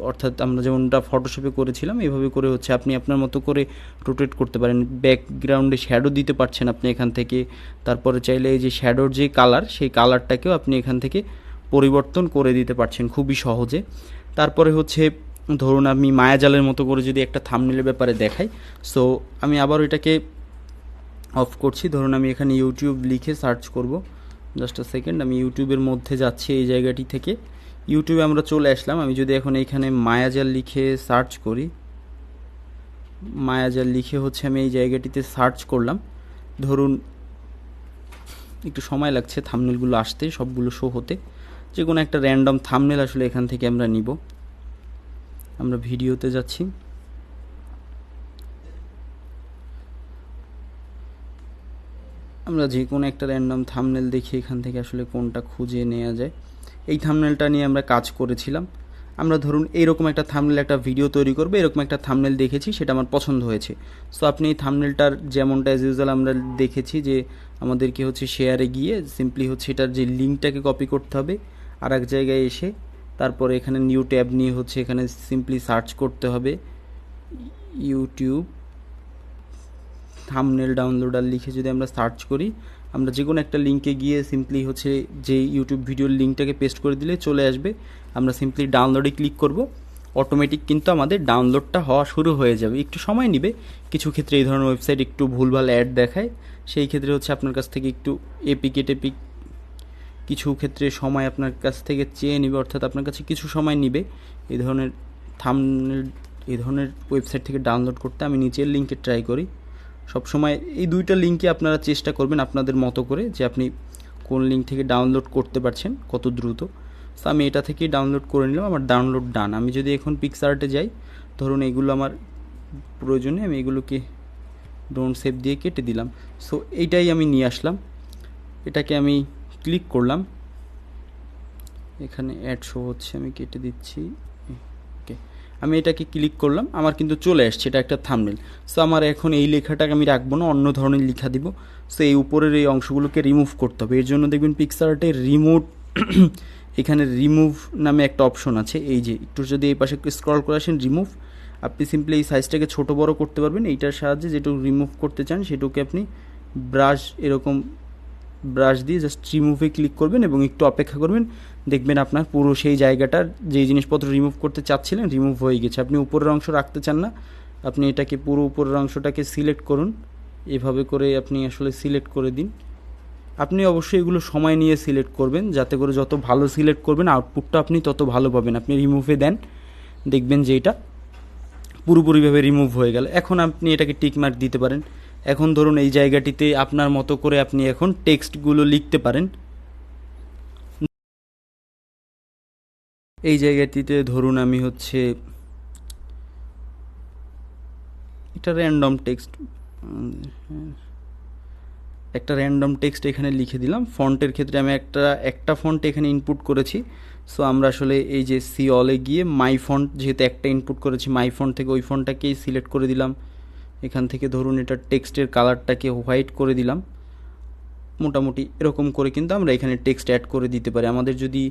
অর্থাৎ আমরা যেমনটা ফটোশপে করেছিলাম, এভাবে করে হচ্ছে আপনি আপনার মতো করে রোটেট করতে পারেন। ব্যাকগ্রাউন্ডে শ্যাডো দিতে পারছেন আপনি এখান থেকে। তারপরে চাইলে এই যে শ্যাডোর যে কালার, সেই কালারটাকেও আপনি এখান থেকে পরিবর্তন করে দিতে পারছেন খুবই সহজে। তারপরে হচ্ছে ধরুন আমি মায়াজালের মতো করে যদি একটা থাম্বনেলের ব্যাপারে দেখাই, সো আমি আবার এটাকে অফ করছি। ধরুন আমি এখানে ইউটিউব লিখে সার্চ করব, জাস্ট আ সেকেন্ড। আমি ইউটিউবের মধ্যে যাচ্ছি, এই জায়গাটি থেকে ইউটিউবে আমরা চলে আসলাম। আমি যদি এখন এইখানে মায়াজাল লিখে সার্চ করি, মায়াজাল লিখে হচ্ছে আমি এই জায়গাটিতে সার্চ করলাম। ধরুন একটু সময় লাগছে থাম্বনেলগুলো আসতে, সবগুলো শো হতে। যে কোনো একটা র্যান্ডম থাম্বনেল আসলে এখান থেকে আমরা নিব। আমরা ভিডিওতে যাচ্ছি, আমরা যে কোনো একটা র্যান্ডম থাম্বনেল দেখি এখান থেকে আসলে কোনটা খুঁজে নেওয়া যায়। এই থাম্বনেলটা নিয়ে আমরা কাজ করেছিলাম। আমরা ধরুন এইরকম একটা থাম্বনেল, একটা ভিডিও তৈরি করবো, এরকম একটা থাম্বনেল দেখেছি, সেটা আমার পছন্দ হয়েছে। সো আপনি এই থাম্বনেলটার যেমনটা অ্যাজ ইউজুয়াল আমরা দেখেছি যে আমাদেরকে হচ্ছে শেয়ারে গিয়ে সিম্পলি হচ্ছে এটার যে লিঙ্কটাকে কপি করতে হবে, আর এক জায়গায় এসে তারপরে এখানে নিউ ট্যাব নিয়ে হচ্ছে এখানে সিম্পলি সার্চ করতে হবে ইউটিউব থাম্বনেল ডাউনলোডার লিখে যদি আমরা সার্চ করি, আমরা যে কোনো একটা লিঙ্কে গিয়ে সিম্পলি হচ্ছে যে ইউটিউব ভিডিওর লিঙ্কটাকে পেস্ট করে দিলে চলে আসবে। আমরা সিম্পলি ডাউনলোডে ক্লিক করব, অটোমেটিক কিন্তু আমাদের ডাউনলোডটা হওয়া শুরু হয়ে যাবে। একটু সময় নেবে, কিছু ক্ষেত্রে এই ধরনের ওয়েবসাইট একটু ভুলভাল অ্যাড দেখায়, সেই ক্ষেত্রে হচ্ছে আপনার কাছ থেকে একটু এপিক কিছু ক্ষেত্রে সময় আপনার কাছ থেকে চেয়ে নেবে, অর্থাৎ আপনার কাছে কিছু সময় নেবে এই ধরনের থাম্বনেল এই ধরনের ওয়েবসাইট থেকে ডাউনলোড করতে। আমি নিচের লিঙ্কে ট্রাই করি। সবসময় এই দুইটা লিঙ্কে আপনারা চেষ্টা করবেন আপনাদের মতো করে যে আপনি কোন লিঙ্ক থেকে ডাউনলোড করতে পারছেন কত দ্রুত। সো আমি এটা থেকেই ডাউনলোড করে নিলাম, আমার ডাউনলোড ডান। আমি যদি এখন পিক্সআর্টে যাই, ধরুন এগুলো আমার প্রয়োজনে, আমি এগুলোকে ডোন্ট সেভ দিয়ে কেটে দিলাম। সো এইটাই আমি নিয়ে আসলাম, এটাকে আমি ক্লিক করলাম, এখানে অ্যাড শো হচ্ছে, আমি কেটে দিচ্ছি। ওকে, আমি এটাকে ক্লিক করলাম, আমার কিন্তু চলে আসছে, এটা একটা থাম্বনেল। সো আমার এখন এই লেখাটাকে আমি রাখবো না, অন্য ধরনের লেখা দিব। সো এই উপরের এই অংশগুলোকে রিমুভ করতে হবে। এর জন্য দেখবেন পিক্সআর্টে রিমুভ এখানে রিমুভ নামে একটা অপশন আছে, এই যে একটু যদি এই পাশে স্ক্রল করে আসেন রিমুভ, আপনি সিম্পলি এই সাইজটাকে ছোট বড় করতে পারবেন এইটার সাহায্যে। যেটুকু রিমুভ করতে চান সেটুকে আপনি ব্রাশ এরকম ব্রাশ দিয়ে জাস্ট রিমুভে ক্লিক করবেন এবং একটু অপেক্ষা করবেন, দেখবেন আপনার পুরো সেই জায়গাটার যেই জিনিসপত্র রিমুভ করতে চাচ্ছিলেন রিমুভ হয়ে গেছে। আপনি উপরের অংশ রাখতে চান না, আপনি এটাকে পুরো উপরের অংশটাকে সিলেক্ট করুন, এভাবে করে আপনি আসলে সিলেক্ট করে দিন। আপনি অবশ্যই এগুলো সময় নিয়ে সিলেক্ট করবেন, যাতে করে যত ভালো সিলেক্ট করবেন আউটপুটটা আপনি তত ভালো পাবেন। আপনি রিমুভে দেন, দেখবেন যে এটা পুরোপুরিভাবে রিমুভ হয়ে গেল। এখন আপনি এটাকে টিক মার্ক দিতে পারেন। এখন ধরুন এই জায়গাটিতে আপনার মতো করে আপনি এখন টেক্সটগুলো লিখতে পারেন। এই জায়গাটিতে ধরুন আমি হচ্ছে এটা র্যান্ডম টেক্সট, একটা র্যান্ডম টেক্সট এখানে লিখে দিলাম। ফন্টের ক্ষেত্রে আমি একটা ফন্ট এখানে ইনপুট করেছি। সো আমরা আসলে এই যে সি অলে গিয়ে মাই ফন্ট, যেহেতু একটা ইনপুট করেছি মাই ফন্ট থেকে, ওই ফন্টটাকেই সিলেক্ট করে দিলাম। এখান থেকে ধরুন এটা টেক্সটের কালারটাকে হোয়াইট করে দিলাম। মোটামুটি এরকম করে কিন্তু আমরা এখানে টেক্সট অ্যাড করে দিতে পারি। আমাদের যদি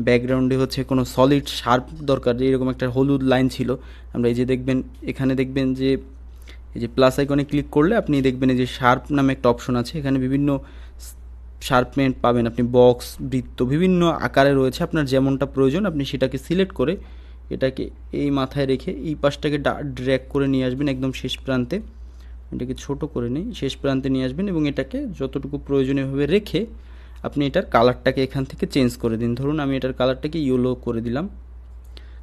ব্যাকগ্রাউন্ডে হচ্ছে কোনো সলিড শার্প দরকার, যে এরকম একটা হলুদ লাইন ছিল, আমরা এই যে দেখবেন এখানে দেখবেন যে এই যে প্লাস আইকনে ক্লিক করলে আপনি দেখবেন এই যে শার্প নামে একটা অপশন আছে, এখানে বিভিন্ন শার্পমেন্ট পাবেন আপনি, বক্স, বৃত্ত, বিভিন্ন আকারে রয়েছে। আপনার যেমনটা প্রয়োজন আপনি সেটাকে সিলেক্ট করে এটাকে এই মাথায় রেখে এই পাশটাকে ড্র্যাগ করে নিয়ে আসবেন একদম শেষ প্রান্তে। এটাকে ছোট করে নিই, শেষ প্রান্তে নিয়ে আসবেন এবং এটাকে যতটুকু প্রয়োজনীয়ভাবে রেখে আপনি এটার কালারটাকে এখান থেকে চেঞ্জ করে দিন। ধরুন আমি এটার কালারটাকে ইয়েলো করে দিলাম।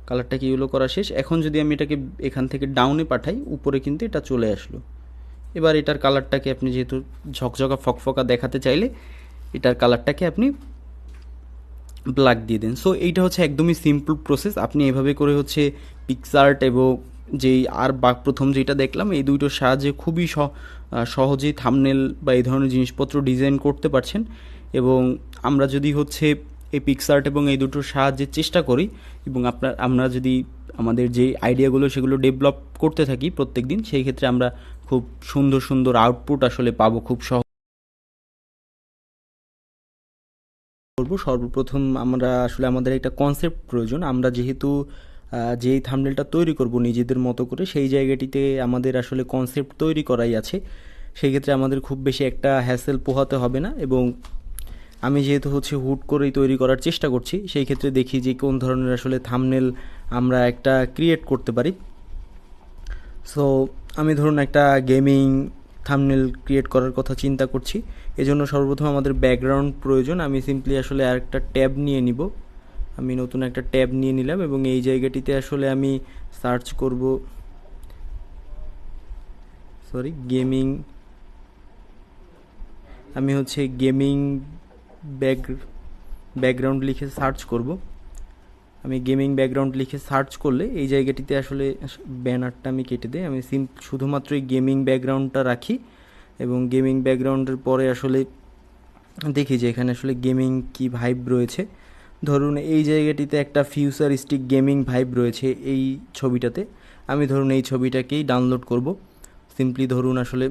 কালারটাকে ইয়েলো করা শেষ। এখন যদি আমি এটাকে এখান থেকে ডাউনে পাঠাই, উপরে কিন্তু এটা চলে আসলো। এবার এটার কালারটাকে আপনি যেহেতু ঝকঝকা ফকফকা দেখাতে চাইলে এটার কালারটাকে আপনি ব্ল্যাক দিয়ে দেন। সো এইটা হচ্ছে একদমই সিম্পল প্রসেস। আপনি এভাবে করে হচ্ছে পিক্সআর্ট এবং যেই আর প্রথম যেটা দেখলাম এই দুইটোর সাহায্যে খুবই সহজেই থাম্বনেল বা এই ধরনের জিনিসপত্র ডিজাইন করতে পারছেন। এবং আমরা যদি হচ্ছে এই পিক্সআর্ট এবং এই দুটোর সাহায্যে চেষ্টা করি এবং আমরা যদি আমাদের যে আইডিয়াগুলো সেগুলো ডেভেলপ করতে থাকি প্রত্যেক দিন, সেই ক্ষেত্রে আমরা খুব সুন্দর সুন্দর আউটপুট আসলে পাবো খুব করব। সর্বপ্রথম আমরা আসলে আমাদের একটা কনসেপ্ট প্রয়োজন। আমরা যেহেতু যেই থাম্বনেলটা তৈরি করব নিজেদের মতো করে, সেই জায়গাটিতে আমাদের আসলে কনসেপ্ট তৈরি করাই আছে। সেই ক্ষেত্রে আমাদের খুব বেশি একটা হ্যাসেল পোহাতে হবে না। এবং আমি যেহেতু হচ্ছে হুট করেই তৈরি করার চেষ্টা করছি, সেই ক্ষেত্রে দেখি যে কোন ধরনের আসলে থাম্বনেল আমরা একটা ক্রিয়েট করতে পারি। সো আমি ধরুন একটা গেমিং থাম্বনেল ক্রিয়েট করার কথা চিন্তা করছি। এজন্য সর্বপ্রথম আমাদের ব্যাকগ্রাউন্ড প্রয়োজন। আমি সিম্পলি আসলে আরেকটা ট্যাব নিয়ে নিব। আমি নতুন একটা ট্যাব নিয়ে নিলাম এবং এই জায়গাটিতে আসলে আমি সার্চ করব, গেমিং। আমি হচ্ছে গেমিং ব্যাকগ্রাউন্ড লিখে সার্চ করব। আমি গেমিং ব্যাকগ্রাউন্ড লিখে সার্চ করলে এই জায়গাটিতে আসলে ব্যানারটা আমি কেটে দিই। আমি শুধুমাত্র এই গেমিং ব্যাকগ্রাউন্ডটা রাখি এবং গেমিং ব্যাকগ্রাউন্ডের পরে আসলে দেখি যে এখানে আসলে গেমিং কি ভাইব রয়েছে। ধরুন এই জায়গাটিতে একটা ফিউচারিস্টিক গেমিং ভাইব রয়েছে এই ছবিটাতে। আমি ধরুন এই ছবিটাকেই ডাউনলোড করব। সিম্পলি ধরুন আসলে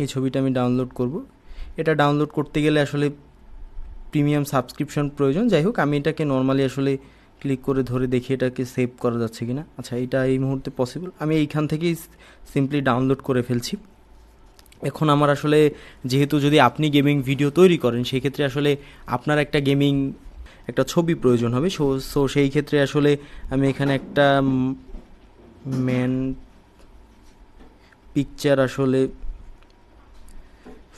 এই ছবিটা আমি ডাউনলোড করব। এটা ডাউনলোড করতে গেলে আসলে প্রিমিয়াম সাবস্ক্রিপশন প্রয়োজন। যাই হোক, আমি এটাকে নর্মালি আসলে ক্লিক করে ধরে দেখি এটাকে সেভ করা যাচ্ছে কিনা। আচ্ছা, এটা এই মুহূর্তে পসিবল। আমি এইখান থেকেই সিম্পলি ডাউনলোড করে ফেলছি। এখন আমার আসলে যেহেতু যদি আপনি গেমিং ভিডিও তৈরি করেন, সেই ক্ষেত্রে আসলে আপনার একটা ছবি প্রয়োজন হবে। সো সেই ক্ষেত্রে আসলে আমি এখানে একটা ম্যান পিকচার আসলে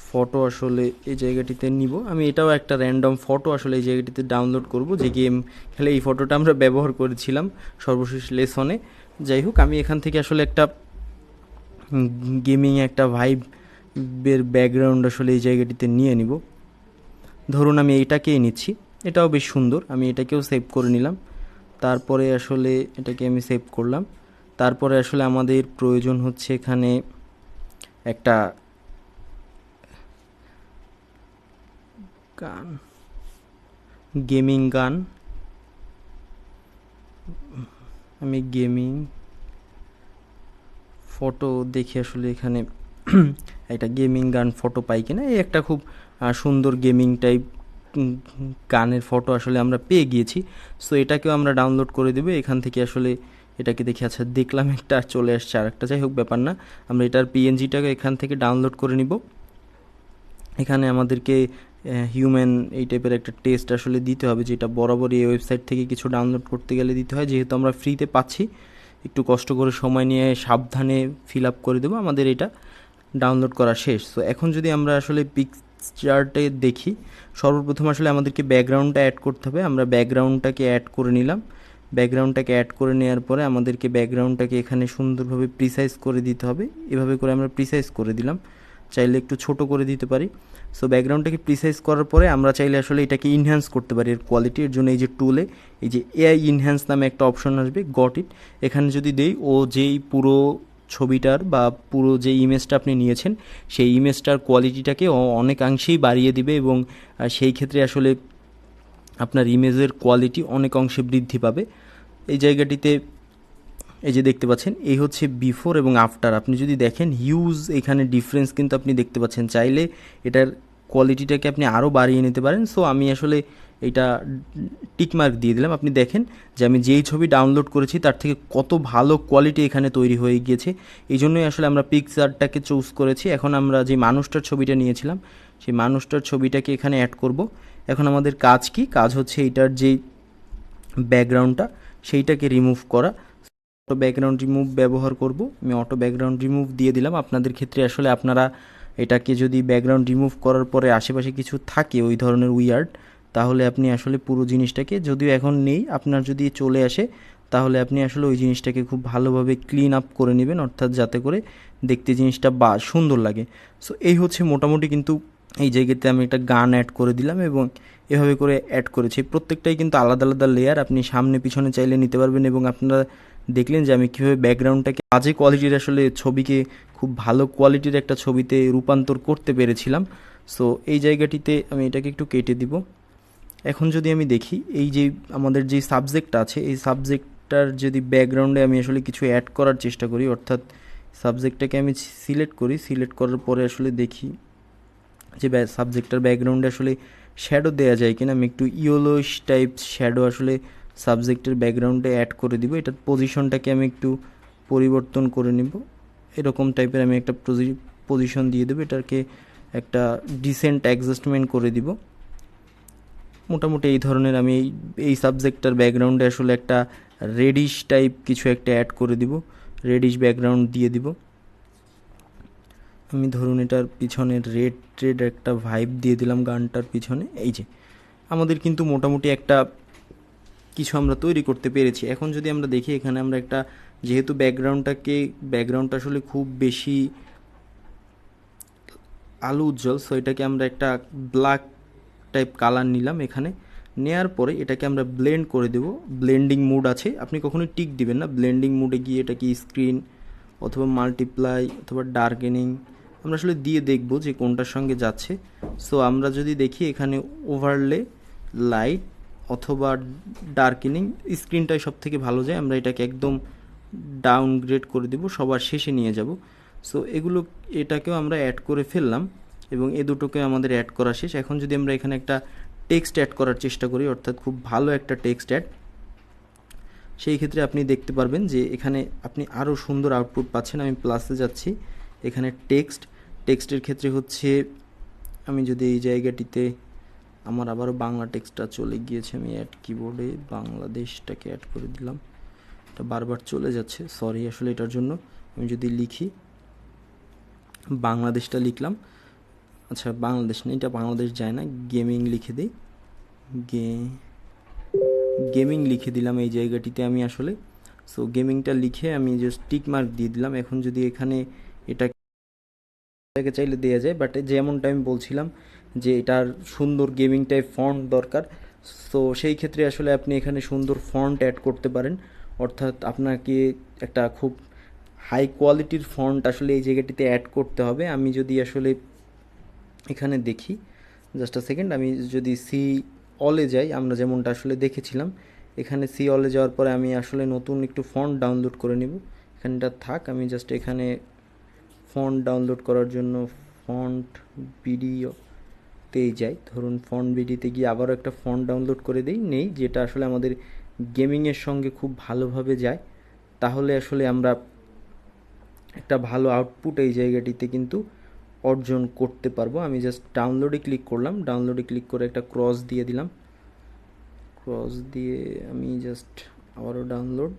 ফটো আসলে এই জায়গাটিতে নিব। আমি এটাও একটা র্যান্ডম ফটো আসলে এই জায়গাটিতে ডাউনলোড করব, যে গেম খেলে এই ফটোটা আমরা ব্যবহার করেছিলাম সর্বশেষ লেসনে। যাই হোক, আমি এখান থেকে আসলে একটা গেমিং একটা ভাইবের ব্যাকগ্রাউন্ড আসলে এই জায়গাটিতে নিয়ে নিব। ধরুন আমি এইটাকেই নিচ্ছি, এটাও বেশ সুন্দর। আমি এটাকেও সেভ করে নিলাম। তারপরে আসলে এটাকে আমি সেভ করলাম। তারপরে আসলে আমাদের প্রয়োজন হচ্ছে এখানে একটা গান, গেমিং গান। আমি গেমিং ফটো দেখি আসলে এখানে একটা গেমিং গান ফটো পাই কিনা। এই একটা খুব সুন্দর গেমিং টাইপ গানের ফটো আসলে আমরা পেয়ে গিয়েছি। সো এটাকেও আমরা ডাউনলোড করে দেবো এখান থেকে। আসলে এটাকে দেখি, আচ্ছা দেখলাম একটা চলে আসছে আর একটা, যাই হোক ব্যাপার না, আমরা এটার পিএনজিটাকে এখান থেকে ডাউনলোড করে নিব। এখানে আমাদেরকে হিউম্যান এই টাইপের একটা টেস্ট আসলে দিতে হবে, যেটা বরাবরই এই ওয়েবসাইট থেকে কিছু ডাউনলোড করতে গেলে দিতে হয়। যেহেতু আমরা ফ্রিতে পাচ্ছি, একটু কষ্ট করে সময় নিয়ে সাবধানে ফিল আপ করে দেবো। আমাদের এটা ডাউনলোড করা শেষ। সো এখন যদি আমরা আসলে পিকচারটে দেখি, সর্বপ্রথম আসলে আমাদেরকে ব্যাকগ্রাউন্ডটা অ্যাড করতে হবে। আমরা ব্যাকগ্রাউন্ডটাকে অ্যাড করে নিলাম। ব্যাকগ্রাউন্ডটাকে অ্যাড করে নেওয়ার পরে আমাদেরকে ব্যাকগ্রাউন্ডটাকে এখানে সুন্দরভাবে প্রিসাইজ করে দিতে হবে। এভাবে করে আমরা প্রিসাইজ করে দিলাম, চাইলে একটু ছোট করে দিতে পারি। সো ব্যাকগ্রাউন্ডটাকে প্রিসাইজ করার পরে আমরা চাইলে আসলে এটাকে ইনহ্যান্স করতে পারি, এর কোয়ালিটির জন্য এই যে টুলে এই যে এআই ইনহ্যান্স নামে একটা অপশন আসবে, গট ইট। এখানে যদি দেই, ও যেই পুরো ছবিটার বা পুরো যে ইমেজটা আপনি নিয়েছেন সেই ইমেজটার কোয়ালিটিটাকে অনেকাংশেই বাড়িয়ে দিবে, এবং সেই ক্ষেত্রে আসলে আপনার ইমেজের কোয়ালিটি অনেক অংশে বৃদ্ধি পাবে। এই জায়গাটিতে এই যে দেখতে পাচ্ছেন, এই হচ্ছে বিফোর এবং আফটার। আপনি যদি দেখেন হিউজ এখানে ডিফারেন্স কিন্তু আপনি দেখতে পাচ্ছেন। চাইলে এটার কোয়ালিটিটাকে আপনি আরও বাড়িয়ে নিতে পারেন। সো আমি আসলে এটা টিকমার্ক দিয়ে দিলাম। আপনি দেখেন যে আমি যেই ছবি ডাউনলোড করেছি তার থেকে কত ভালো কোয়ালিটি এখানে তৈরি হয়ে গিয়েছে। এই জন্যই আসলে আমরা পিকচারটাকে চুজ করেছি। এখন আমরা যে মানুষটার ছবিটা নিয়েছিলাম সেই মানুষটার ছবিটাকে এখানে অ্যাড করব। এখন আমাদের কাজ কি? কাজ হচ্ছে এইটার যেই ব্যাকগ্রাউন্ডটা সেইটাকে রিমুভ করা। অটো ব্যাকগ্রাউন্ড রিমুভ ব্যবহার করব। আমি অটো ব্যাকগ্রাউন্ড রিমুভ দিয়ে দিলাম। আপনাদের ক্ষেত্রে আসলে আপনারা এটাকে যদি ব্যাকগ্রাউন্ড রিমুভ করার পরে আশেপাশে কিছু থাকে ওই ধরনের উইয়ার্ড, তাহলে আপনি আসলে পুরো জিনিসটাকে, যদিও এখন নেই, আপনার যদি চলে আসে তাহলে আপনি আসলে ওই জিনিসটাকে খুব ভালোভাবে ক্লিন আপ করে নেবেন, অর্থাৎ যাতে করে দেখতে জিনিসটা বা সুন্দর লাগে। সো এই হচ্ছে মোটামুটি, কিন্তু এই জায়গাতে আমি একটা গান অ্যাড করে দিলাম এবং এভাবে করে অ্যাড করেছি। প্রত্যেকটাই কিন্তু আলাদা আলাদা লেয়ার, আপনি সামনে পিছনে চাইলে নিতে পারবেন। এবং আপনারা দেখলেন যে আমি কীভাবে ব্যাকগ্রাউন্ডটাকে বাজে কোয়ালিটির আসলে ছবিকে খুব ভালো কোয়ালিটির একটা ছবিতে রূপান্তর করতে পেরেছিলাম। সো এই জায়গাটিতে আমি এটাকে একটু কেটে দিব। এখন যদি আমি দেখি, এই যে আমাদের যে সাবজেক্টটা আছে, এই সাবজেক্টটার যদি ব্যাকগ্রাউন্ডে আমি আসলে কিছু অ্যাড করার চেষ্টা করি, অর্থাৎ সাবজেক্টটাকে আমি সিলেক্ট করি, সিলেক্ট করার পরে আসলে দেখি যে সাবজেক্টটার ব্যাকগ্রাউন্ডে আসলে শ্যাডো দেওয়া যায় কিনা। আমি একটু ইয়েলোইশ টাইপ শ্যাডো আসলে সাবজেক্টের ব্যাকগ্রাউন্ডে অ্যাড করে দিব। এটার পজিশনটাকে আমি একটু পরিবর্তন করে নিব, এরকম টাইপের আমি একটা পজিশন দিয়ে দেবো। এটাকে একটা ডিসেন্ট অ্যাডজাস্টমেন্ট করে দিব। মোটামুটি এই ধরনের আমি এই সাবজেক্টটার ব্যাকগ্রাউন্ডে আসলে একটা রেডিশ টাইপ কিছু একটা অ্যাড করে দিব, রেডিশ ব্যাকগ্রাউন্ড দিয়ে দিব। আমি ধরুন এটার পিছনে রেড রেড একটা ভাইব দিয়ে দিলাম গানটার পিছনে। এই যে আমাদের কিন্তু মোটামুটি একটা কিছু আমরা তৈরি করতে পেরেছি। এখন যদি আমরা দেখি, এখানে আমরা একটা, যেহেতু ব্যাকগ্রাউন্ডটা আসলে খুব বেশি আলো উজ্জ্বল, সো এটাকে আমরা একটা ব্ল্যাক টাইপ কালার নিলাম। এখানে নেয়ার পরে এটাকে আমরা ব্লেন্ড করে দেব। ব্লেন্ডিং মুড আছে, আপনি কখনোই টিক দিবেন না। ব্লেন্ডিং মুডে গিয়ে এটাকে স্ক্রিন অথবা মাল্টিপ্লাই অথবা ডার্কেনিং আমরা আসলে দিয়ে দেখব যে কোনটার সঙ্গে যাচ্ছে। সো আমরা যদি দেখি এখানে ওভারলে, লাইট অথবা ডার্কেনিং, স্ক্রিনটাই সব থেকে ভালো যায়। আমরা এটাকে একদম ডাউনগ্রেড করে দেব, সবার শেষে নিয়ে যাব। সো এটাকেও আমরা অ্যাড করে ফেললাম এবং এ দুটোকে আমাদের অ্যাড করা শেষ। এখন যদি আমরা এখানে একটা টেক্সট অ্যাড করার চেষ্টা করি, অর্থাৎ খুব ভালো একটা টেক্সট অ্যাড, সেই ক্ষেত্রে আপনি দেখতে পারবেন যে এখানে আপনি আরও সুন্দর আউটপুট পাচ্ছেন। আমি প্লাসে যাচ্ছি, এখানে টেক্সটের ক্ষেত্রে হচ্ছে, আমি যদি এই জায়গাটিতে, আমার আবারও বাংলা টেক্সটটা চলে গিয়েছে, আমি অ্যাড কিবোর্ডে বাংলাদেশটাকে অ্যাড করে দিলাম। এটা বারবার চলে যাচ্ছে, সরি আসলে এটার জন্য। আমি যদি লিখি বাংলাদেশটা লিখলাম, আচ্ছা বাংলাদেশ না, এটা বাংলাদেশ যায় না, গেমিং লিখে দিই, গেমিং লিখে দিলাম এই জায়গাটিতে আমি আসলে। সো গেমিংটা লিখে আমি জাস্ট টিক মার্ক দিয়ে দিলাম। এখন যদি এখানে এটাকে চাইলে দেওয়া যায়, বাট যেমনটা আমি বলছিলাম যে এটার সুন্দর গেমিং টাইপ ফন্ট দরকার। সো সেই ক্ষেত্রে আসলে আপনি এখানে সুন্দর ফন্ট অ্যাড করতে পারেন, অর্থাৎ আপনাকে একটা খুব হাই কোয়ালিটির ফন্ট আসলে এই জায়গাটিতে অ্যাড করতে হবে। আমি যদি আসলে এখানে দেখি, জাস্ট আ সেকেন্ড, আমি যদি সি অলে যাই, আমরা যেমনটা আসলে দেখেছিলাম এখানে সি অলে যাওয়ার পরে আমি আসলে নতুন একটু ফন্ট ডাউনলোড করে নেব। এখানটা থাক, আমি জাস্ট এখানে ফন্ট ডাউনলোড করার জন্য ফন্ট ভিডিওতেই যাই। ধরুন ফন্ট ভিডিওতে গিয়ে আবারও একটা ফন্ট ডাউনলোড করে নেই, যেটা আসলে আমাদের গেমিংয়ের সঙ্গে খুব ভালোভাবে যায়। তাহলে আসলে আমরা একটা ভালো আউটপুট এই জায়গাটিতে কিন্তু অর্জন করতে পারবো। আমি জাস্ট ডাউনলোডে ক্লিক করলাম, ডাউনলোডে ক্লিক করে একটা ক্রস দিয়ে দিলাম, ক্রস দিয়ে আমি জাস্ট আবারও ডাউনলোড,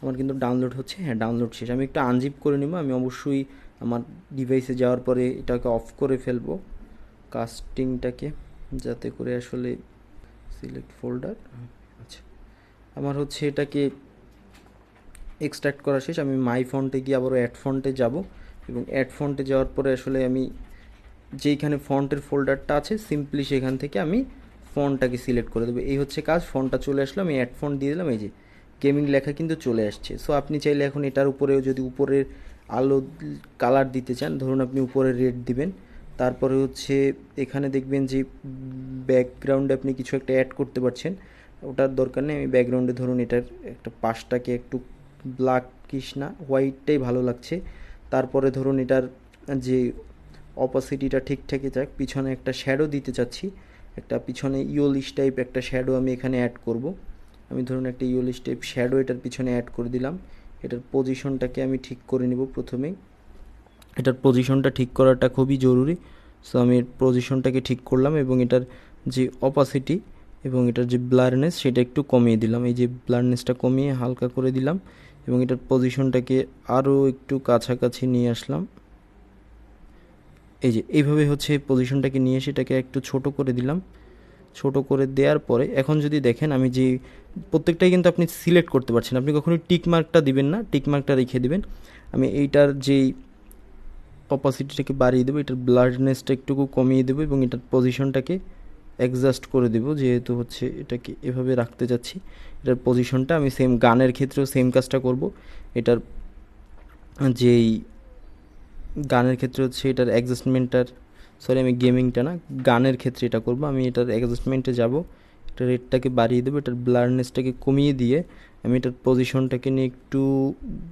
আমার কিন্তু ডাউনলোড হচ্ছে, হ্যাঁ ডাউনলোড শেষ। আমি একটু আনজিপ করে নেব, আমি অবশ্যই আমার ডিভাইসে যাওয়ার পরে এটাকে অফ করে ফেলবো কাস্টিংটাকে, যাতে করে আসলে সিলেক্ট ফোল্ডার, আচ্ছা আমার হচ্ছে এটাকে এক্সট্রাক্ট করা শেষ। আমি মাই ফন্টে গিয়ে আবারও অ্যাড ফন্টে যাব, এবং অ্যাড ফন্টে যাওয়ার পরে আসলে আমি যেইখানে ফন্টের ফোল্ডারটা আছে সিম্পলি সেখান থেকে আমি ফন্টটাকে সিলেক্ট করে দেবো। এই হচ্ছে কাজ, ফন্টটা চলে আসলো, আমি অ্যাড ফন্ট দিয়ে দিলাম, এই যে গেমিং লেখা কিন্তু চলে আসছে। সো আপনি চাইলে এখন এটার উপরেও যদি উপরের আলো কালার দিতে চান, ধরুন আপনি উপরে রেড দিবেন, তারপরে হচ্ছে এখানে দেখবেন যে ব্যাকগ্রাউন্ডে আপনি কিছু একটা অ্যাড করতে পারছেন, ওটার দরকার নেই। আমি ব্যাকগ্রাউন্ডে ধরুন এটার একটা পাশটাকে একটু ব্ল্যাকিশ না হোয়াইটটাই ভালো লাগছে। তারপরে ধরুন এটার যে অপাসিটিটা ঠিকঠাকই থাক, পিছনে একটা শ্যাডো দিতে চাচ্ছি, একটা পিছনে ইয়োলিশ টাইপ একটা শ্যাডো আমি এখানে অ্যাড করব। আমি ধরুন একটা ইয়োলিশ টাইপ শ্যাডো এটার পিছনে অ্যাড করে দিলাম। এটার পজিশনটাকে আমি ঠিক করে নিব প্রথমেই, এটার পজিশনটা ঠিক করাটা খুবই জরুরি। সো আমি এর পজিশনটাকে ঠিক করলাম, এবং এটার যে অপাসিটি এবং এটার যে ব্লারনেস সেটা একটু কমিয়ে দিলাম, এই যে ব্লারনেসটা কমিয়ে হালকা করে দিলাম, এবং এটার পজিশনটাকে আরও একটু কাছাকাছি নিয়ে আসলাম। এই যে এইভাবে হচ্ছে পজিশনটাকে নিয়ে এসে এটাকে একটু ছোট করে দিলাম। ছোট করে দেওয়ার পরে এখন যদি দেখেন আমি যে প্রত্যেকটাই কিন্তু আপনি সিলেক্ট করতে পারছেন, আপনি কখনোই টিক মার্কটা দিবেন না, টিক মার্কটা রেখে দিবেন। আমি এইটার যেই অপাসিটিটাকে বাড়িয়ে দেবো, এটার ব্লারনেসটা একটুকু কমিয়ে দেবো, এবং এটার পজিশনটাকে অ্যাডজাস্ট করে দেবো, যেহেতু হচ্ছে এটাকে এভাবে রাখতে যাচ্ছি। এটার পজিশনটা আমি সেম গানের ক্ষেত্রেও সেম কাজটা করব। এটার যেই গানের ক্ষেত্রে হচ্ছে এটার অ্যাডজাস্টমেন্টটার, সরি আমি গেমিংটা না গানের ক্ষেত্রে এটা করব। আমি এটার অ্যাডজাস্টমেন্টে যাব, এটা রেটটাকে বাড়িয়ে দেবো, এটার ব্লারনেসটাকে কমিয়ে দিয়ে আমি এটার পজিশনটাকে নিয়ে একটু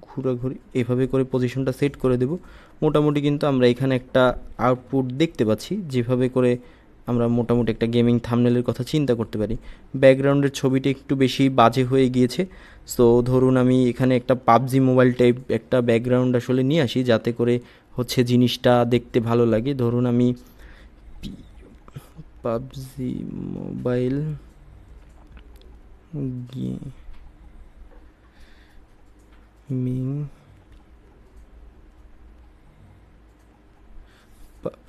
ঘোরাঘুরি এভাবে করে পজিশনটা সেট করে দেব। মোটামুটি কিন্তু আমরা এখানে একটা আউটপুট দেখতে পাচ্ছি, যেভাবে করে আমরা মোটামুটি একটা গেমিং থাম্বনেলের কথা চিন্তা করতে পারি। ব্যাকগ্রাউন্ডের ছবিটা একটু বেশি বাজে হয়ে গিয়েছে, সো ধরুন আমি এখানে একটা পাবজি মোবাইল টাইপ একটা ব্যাকগ্রাউন্ড আসলে নিয়ে আসি, যাতে করে হচ্ছে জিনিসটা দেখতে ভালো লাগে। ধরুন আমি PUBG mobile gaming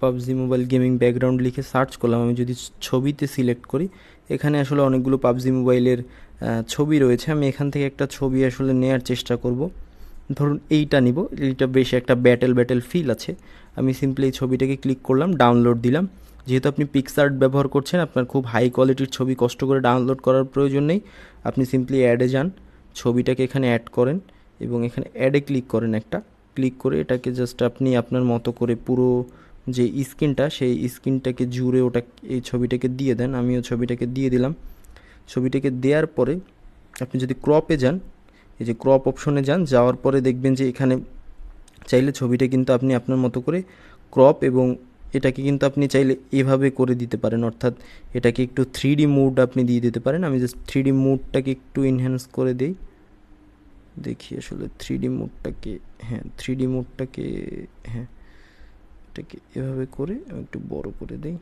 PUBG mobile gaming background লিখে সার্চ করলাম। আমি যদি ছবিতে সিলেক্ট করি, এখানে আসলে অনেকগুলো পাবজি মোবাইলের ছবি রয়েছে। আমি এখান থেকে একটা ছবি আসলে নেওয়ার চেষ্টা করব। ধরুন এইটা নিব, এইটা বেশ একটা ব্যাটেল ফিল আছে। আমি সিম্পলি এই ছবিটাকে ক্লিক করলাম, ডাউনলোড দিলাম। যেহেতু আপনি পিক্সআর্ট ব্যবহার করছেন, আপনার খুব হাই কোয়ালিটির ছবি কষ্ট করে ডাউনলোড করার প্রয়োজন নেই। আপনি সিম্পলি অ্যাডে যান, ছবিটাকে এখানে অ্যাড করেন, এবং এখানে অ্যাডে ক্লিক করেন, একটা ক্লিক করে এটাকে জাস্ট আপনি আপনার মতো করে পুরো যে স্ক্রিনটা সেই স্ক্রিনটাকে জুড়ে ওটা এই ছবিটাকে দিয়ে দেন। আমিও ছবিটাকে দিয়ে দিলাম। ছবিটাকে দেওয়ার পরে আপনি যদি ক্রপে যান, এই যে ক্রপ অপশনে যান, যাওয়ার পরে দেখবেন যে এখানে চাইলে ছবিটা কিন্তু আপনি আপনার মতো করে ক্রপ, এবং এটাকে কিন্তু আপনি চাইলে এভাবে করে দিতে পারেন, অর্থাৎ এটাকে একটু 3D মোড আপনি দিয়ে দিতে পারেন। আমি জাস্ট 3D মোডটাকে একটু এনহ্যান্স করে দিই, দেখি আসলে 3D মোডটাকে, হ্যাঁ 3D মোডটাকে, হ্যাঁ এটাকে এভাবে করে আমি একটু বড় করে দিই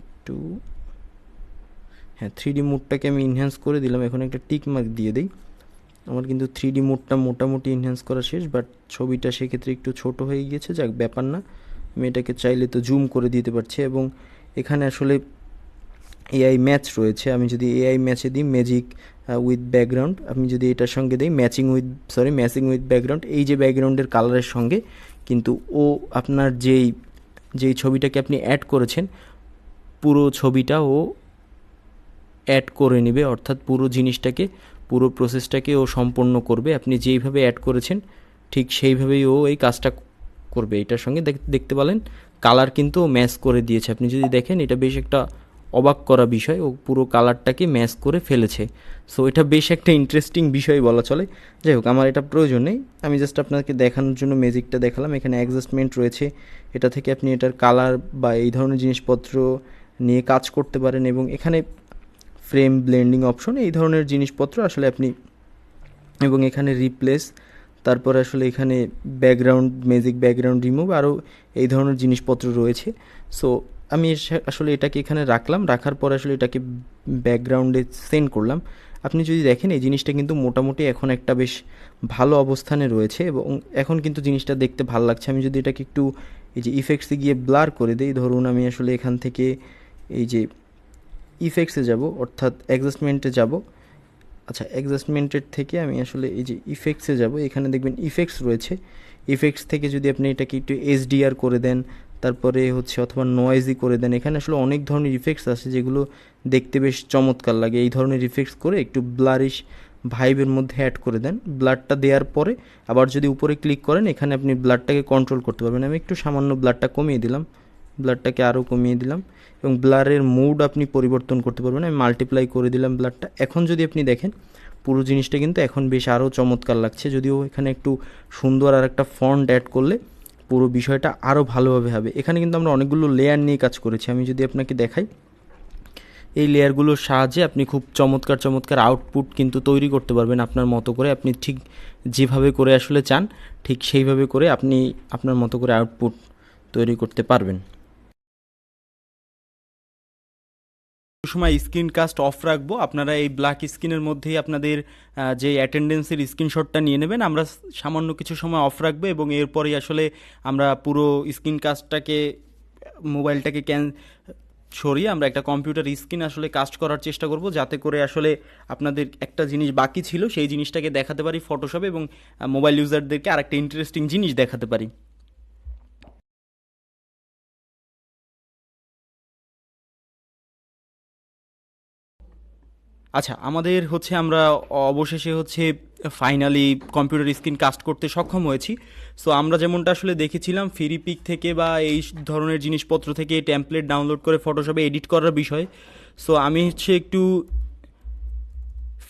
একটু, হ্যাঁ 3D মোডটাকে আমি এনহ্যান্স করে দিলাম। এখন একটা টিক মার্ক দিয়ে দিই। আমার কিন্তু 3D মোডটা মোটামুটি এনহ্যান্স করা শেষ, বাট ছবিটা সেক্ষেত্রে একটু ছোট হয়ে গিয়েছে, যাক ব্যাপার না। আমি এটাকে চাইলে তো জুম করে দিতে পারছি, এবং এখানে আসলে এআই ম্যাচ রয়েছে। আমি যদি এআই ম্যাচে দিই ম্যাজিক উইথ ব্যাকগ্রাউন্ড, আমি যদি এটার সঙ্গে দিই ম্যাচিং উইথ ব্যাকগ্রাউন্ড, এই যে ব্যাকগ্রাউন্ডের কালারের সঙ্গে কিন্তু ও আপনার যেই ছবিটাকে আপনি অ্যাড করেছেন পুরো ছবিটা ও অ্যাড করে নেবে, অর্থাৎ পুরো জিনিসটাকে, পুরো প্রসেসটাকে ও সম্পন্ন করবে। আপনি যেইভাবে অ্যাড করেছেন ঠিক সেইভাবেই ও এই কাজটা করবে। এটার সঙ্গে দেখতে পেলেন কালার কিন্তু ও ম্যাচ করে দিয়েছে। আপনি যদি দেখেন এটা বেশ একটা অবাক করা বিষয়, ও পুরো কালারটাকে ম্যাচ করে ফেলেছে। সো এটা বেশ একটা ইন্টারেস্টিং বিষয় বলা চলে। যাই হোক, আমার এটা প্রয়োজন নেই, আমি জাস্ট আপনাকে দেখানোর জন্য ম্যাজিকটা দেখালাম। এখানে অ্যাডজাস্টমেন্ট রয়েছে, এটা থেকে আপনি এটার কালার বা এই ধরনের জিনিসপত্র নিয়ে কাজ করতে পারেন, এবং এখানে ফ্রেম ব্লেন্ডিং অপশন এই ধরনের জিনিসপত্র আসলে আপনি, এবং এখানে রিপ্লেস, তারপরে আসলে এখানে ব্যাকগ্রাউন্ড ম্যাজিক, ব্যাকগ্রাউন্ড রিমুভ, আরও এই ধরনের জিনিসপত্র রয়েছে। সো আমি আসলে এটাকে এখানে রাখলাম, রাখার পর আসলে এটাকে ব্যাকগ্রাউন্ডে সেন্ড করলাম। আপনি যদি দেখেন এই জিনিসটা কিন্তু মোটামুটি এখন একটা বেশ ভালো অবস্থানে রয়েছে, এবং এখন কিন্তু জিনিসটা দেখতে ভালো লাগছে। আমি যদি এটাকে একটু এই যে ইফেক্টসে গিয়ে ব্লার করে দিই, ধরুন আমি আসলে এখান থেকে এই যে ইফেক্টসে যাব, অর্থাৎ অ্যাডজাস্টমেন্টে যাব। আচ্ছা, অ্যাডজাস্টমেন্টের থেকে আমি আসলে এই যে ইফেক্টসে যাব, এখানে দেখবেন ইফেক্টস রয়েছে। ইফেক্টস থেকে যদি আপনি এটাকে একটু এইচডিআর করে দেন, তারপরে হচ্ছে অথবা নয়েজি করে দেন, এখানে আসলে অনেক ধরনের ইফেক্টস আছে যেগুলো দেখতে বেশ চমৎকার লাগে। এই ধরনের ইফেক্টস করে একটু ব্লারিশ ভাইবের মধ্যে অ্যাড করে দেন। ব্লারটা দেওয়ার পরে আবার যদি উপরে ক্লিক করেন, এখানে আপনি ব্লারটাকে কন্ট্রোল করতে পারবেন। আমি একটু সামান্য ব্লারটা কমিয়ে দিলাম, ব্লারটাকে আরও কমিয়ে দিলাম, এবং ব্লারের মুড আপনি পরিবর্তন করতে পারবেন। আমি মাল্টিপ্লাই করে দিলাম ব্লারটা। এখন যদি আপনি দেখেন পুরো জিনিসটা কিন্তু এখন বেশ আরও চমৎকার লাগছে, যদিও এখানে একটু সুন্দর আর একটা ফন্ট অ্যাড করলে পুরো বিষয়টা আরও ভালোভাবে হবে। এখানে কিন্তু আমরা অনেকগুলো লেয়ার নিয়ে কাজ করেছি। আমি যদি আপনাকে দেখাই, এই লেয়ারগুলোর সাহায্যে আপনি খুব চমৎকার চমৎকার আউটপুট কিন্তু তৈরি করতে পারবেন আপনার মতো করে। আপনি ঠিক যেভাবে করে আসলে চান, ঠিক সেইভাবে করে আপনি আপনার মতো করে আউটপুট তৈরি করতে পারবেন। সময় স্ক্রিন কাস্ট অফ রাখবো, আপনারা এই ব্ল্যাক স্ক্রিনের মধ্যেই আপনাদের যে অ্যাটেন্ডেন্সের স্ক্রিনশটটা নিয়ে নেবেন। আমরা সামান্য কিছু সময় অফ রাখবো, এবং এরপরেই আসলে আমরা পুরো স্ক্রিন কাস্টটাকে, মোবাইলটাকে সরিয়ে আমরা একটা কম্পিউটার স্ক্রিন আসলে কাস্ট করার চেষ্টা করব, যাতে করে আসলে আপনাদের একটা জিনিস বাকি ছিল সেই জিনিসটাকে দেখাতে পারি ফটোশপে, এবং মোবাইল ইউজারদেরকে আরেকটা ইন্টারেস্টিং জিনিস দেখাতে পারি। আচ্ছা, আমাদের হচ্ছে আমরা অবশেষে হচ্ছে ফাইনালি কম্পিউটার স্ক্রিন কাস্ট করতে সক্ষম হয়েছি। সো আমরা যেমনটা আসলে দেখেছিলাম ফ্রি পিক থেকে বা এই ধরনের জিনিসপত্র থেকে টেমপ্লেট ডাউনলোড করে ফটোশপে এডিট করার বিষয়। সো আমি হচ্ছে একটু